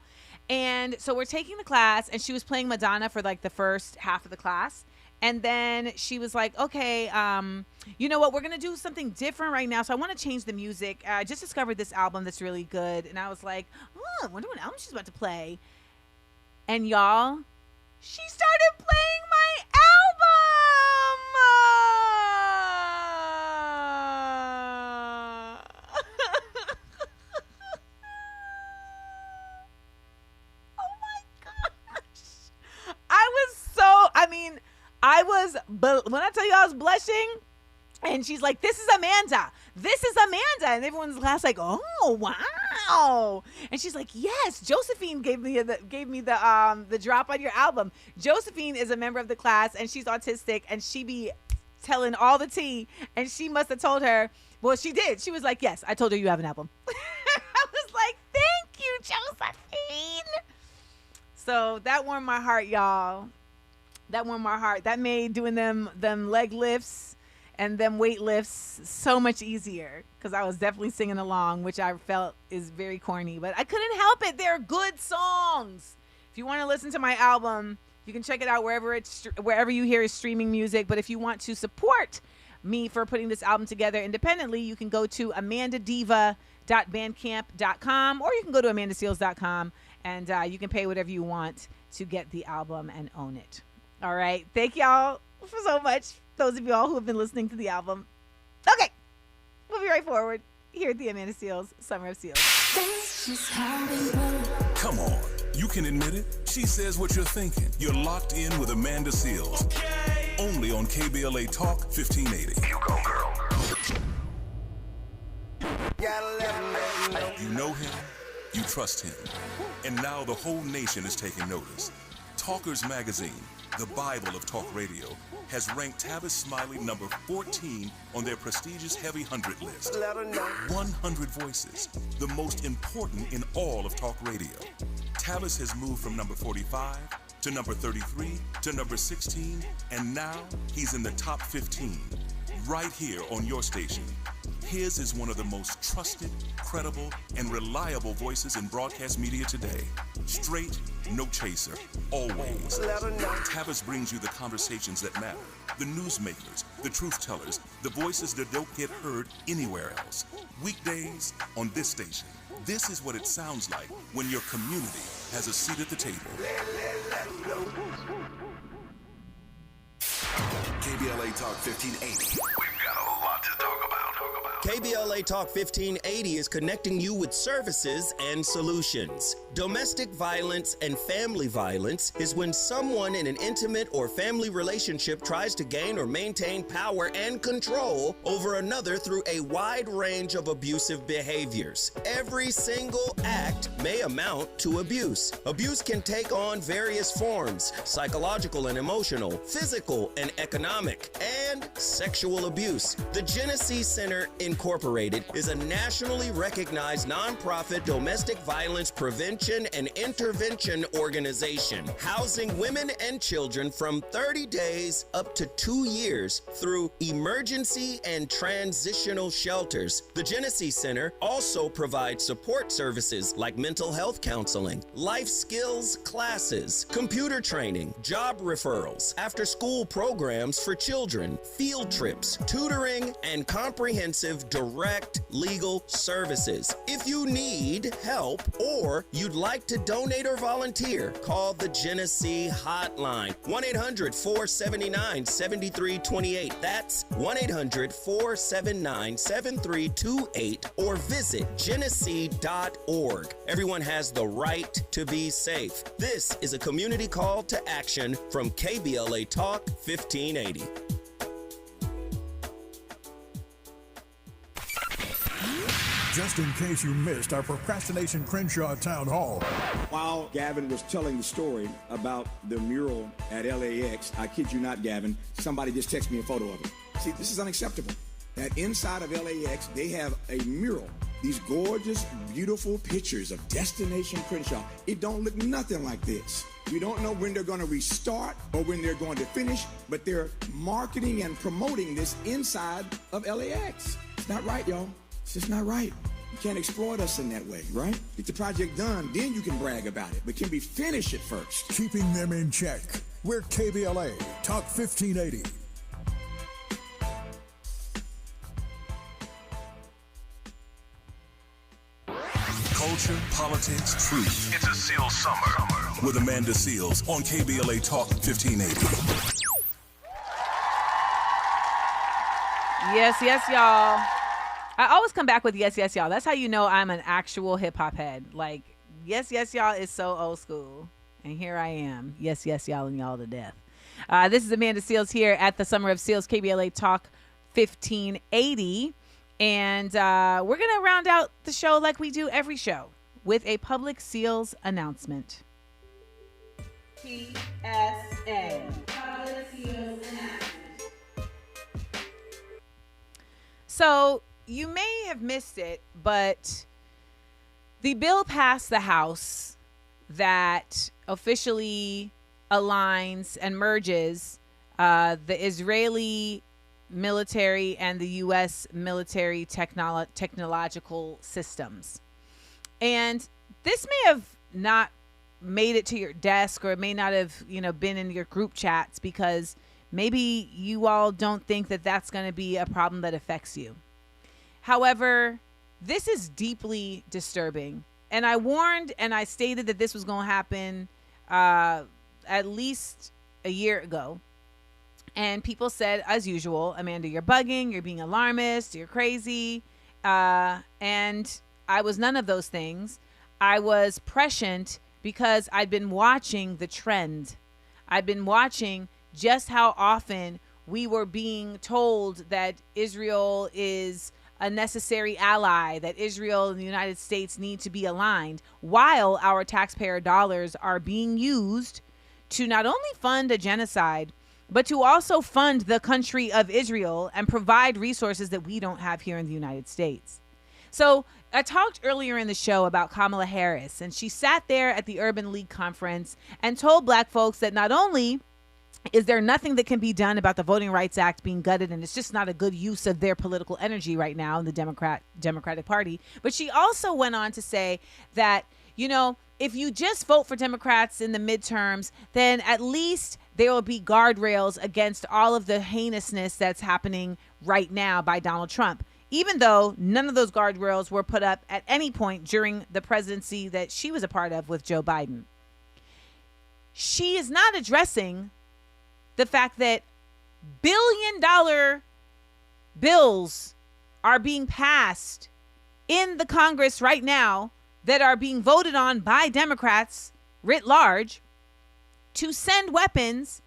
And so we're taking the class, and she was playing Madonna for like the first half of the class. And then she was like, okay, you know what? We're going to do something different right now. So I want to change the music. I just discovered this album that's really good. And I was like, oh, I wonder what album she's about to play. And y'all, she started playing my album. Oh my gosh. When I tell you I was blushing, and she's like, this is Amanda. This is Amanda. And everyone's in class like, oh, wow. And she's like, yes, Josephine gave me the drop on your album. Josephine is a member of the class, and she's autistic, and she be telling all the tea. And she must have told her, well, she did. She was like, yes, I told her you have an album. I was like, thank you, Josephine. So that warmed my heart, y'all. That warmed my heart. That made doing them leg lifts and them weight lifts so much easier, because I was definitely singing along, which I felt is very corny, but I couldn't help it. They're good songs. If you want to listen to my album, you can check it out wherever you hear streaming music. But if you want to support me for putting this album together independently, you can go to amandadiva.bandcamp.com, or you can go to amandaseals.com, and you can pay whatever you want to get the album and own it. All right. Thank y'all so much, those of y'all who have been listening to the album. Okay. We'll be right forward here at the Amanda Seales Summer of Seals. Come on. You can admit it. She says what you're thinking. You're locked in with Amanda Seales. Okay. Only on KBLA Talk 1580. You go, girl. You know him. You trust him. And now the whole nation is taking notice. Talkers Magazine, the Bible of talk radio, has ranked Tavis Smiley number 14 on their prestigious Heavy 100 list. 100 voices, the most important in all of talk radio. Tavis has moved from number 45 to number 33 to number 16, and now he's in the top 15, right here on your station. His is one of the most trusted, credible, and reliable voices in broadcast media today. Straight, no chaser, always. Tavis brings you the conversations that matter, the newsmakers, the truth tellers, the voices that don't get heard anywhere else. Weekdays on this station. This is what it sounds like when your community has a seat at the table. KBLA Talk 1580. We've got a lot to talk about. KBLA Talk 1580 is connecting you with services and solutions. Domestic violence and family violence is when someone in an intimate or family relationship tries to gain or maintain power and control over another through a wide range of abusive behaviors. Every single act may amount to abuse. Abuse can take on various forms: psychological and emotional, physical and economic, and sexual abuse. The Genesee Center Incorporated is a nationally recognized nonprofit domestic violence prevention and intervention organization, housing women and children from 30 days up to 2 years through emergency and transitional shelters. The Genesee Center also provides support services like mental health counseling, life skills classes, computer training, job referrals, after-school programs for children, field trips, tutoring, and comprehensive direct legal services. If you need help or you'd like to donate or volunteer, call the Genesee Hotline, 1-800-479-7328. That's 1-800-479-7328, or visit genesee.org. Everyone has the right to be safe. This is a community call to action from KBLA Talk 1580. Just in case you missed our Procrastination Crenshaw Town Hall. While Gavin was telling the story about the mural at LAX, I kid you not, Gavin, somebody just texted me a photo of it. See, this is unacceptable. That inside of LAX, they have a mural. These gorgeous, beautiful pictures of Destination Crenshaw. It don't look nothing like this. We don't know when they're going to restart or when they're going to finish, but they're marketing and promoting this inside of LAX. It's not right, y'all. It's just not right. You can't exploit us in that way, right? Get the project done, then you can brag about it. But can we finish it first? Keeping them in check. We're KBLA Talk 1580. Culture, politics, truth. It's a SEALES summer. With Amanda Seales on KBLA Talk 1580. Yes, yes, y'all. I always come back with yes, yes, y'all. That's how you know I'm an actual hip hop head. Like, yes, yes, y'all is so old school. And here I am. Yes, yes, y'all, and y'all to death. This is Amanda Seales here at the Summer of Seals KBLA Talk 1580. And we're going to round out the show like we do every show with a public SEALs announcement. PSA. Public SEALs announcement. So you may have missed it, but the bill passed the House that officially aligns and merges the Israeli military and the U.S. military technological systems. And this may have not made it to your desk, or it may not have, been in your group chats, because maybe you all don't think that that's going to be a problem that affects you. However, this is deeply disturbing. And I warned and I stated that this was going to happen at least a year ago. And people said, as usual, Amanda, you're bugging, you're being alarmist, you're crazy. And I was none of those things. I was prescient because I'd been watching the trend. I'd been watching just how often we were being told that Israel is a necessary ally, that Israel and the United States need to be aligned, while our taxpayer dollars are being used to not only fund a genocide, but to also fund the country of Israel and provide resources that we don't have here in the United States. So I talked earlier in the show about Kamala Harris, and she sat there at the Urban League conference and told black folks that not only is there nothing that can be done about the Voting Rights Act being gutted, and it's just not a good use of their political energy right now in the Democratic Party, but she also went on to say that, if you just vote for Democrats in the midterms, then at least there will be guardrails against all of the heinousness that's happening right now by Donald Trump, even though none of those guardrails were put up at any point during the presidency that she was a part of with Joe Biden. She is not addressing the fact that billion-dollar bills are being passed in the Congress right now that are being voted on by Democrats writ large to send weapons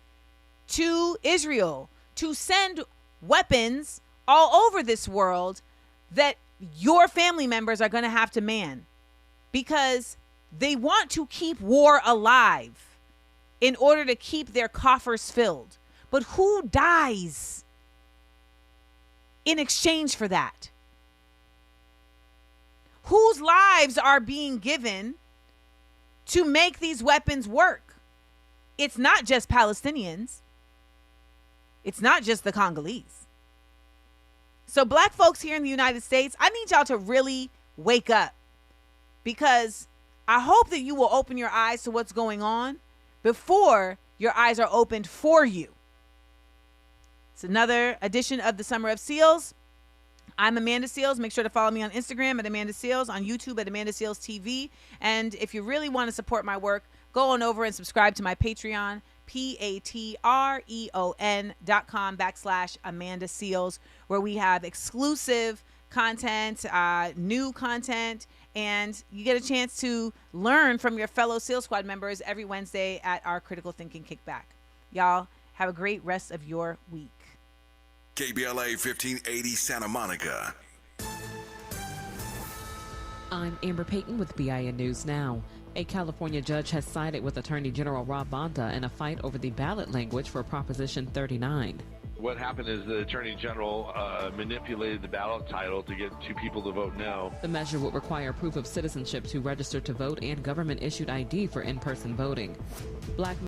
to Israel, to send weapons all over this world that your family members are going to have to man, because they want to keep war alive in order to keep their coffers filled. But who dies in exchange for that? Whose lives are being given to make these weapons work? It's not just Palestinians. It's not just the Congolese. So black folks here in the United States, I need y'all to really wake up, because I hope that you will open your eyes to what's going on before your eyes are opened for you. It's another edition of the Summer of SEALs. I'm Amanda Seales. Make sure to follow me on Instagram at Amanda Seales, on YouTube at Amanda Seales TV. And if you really want to support my work, go on over and subscribe to my Patreon, patreon.com/Amanda Seales, where we have exclusive content, new content, and you get a chance to learn from your fellow SEAL Squad members every Wednesday at our Critical Thinking Kickback. Y'all have a great rest of your week. KBLA 1580 Santa Monica. I'm Amber Payton with BIN News Now. A California judge has sided with Attorney General Rob Bonta in a fight over the ballot language for Proposition 39. What happened is the Attorney General manipulated the ballot title to get two people to vote no. The measure would require proof of citizenship to register to vote and government-issued ID for in-person voting. Black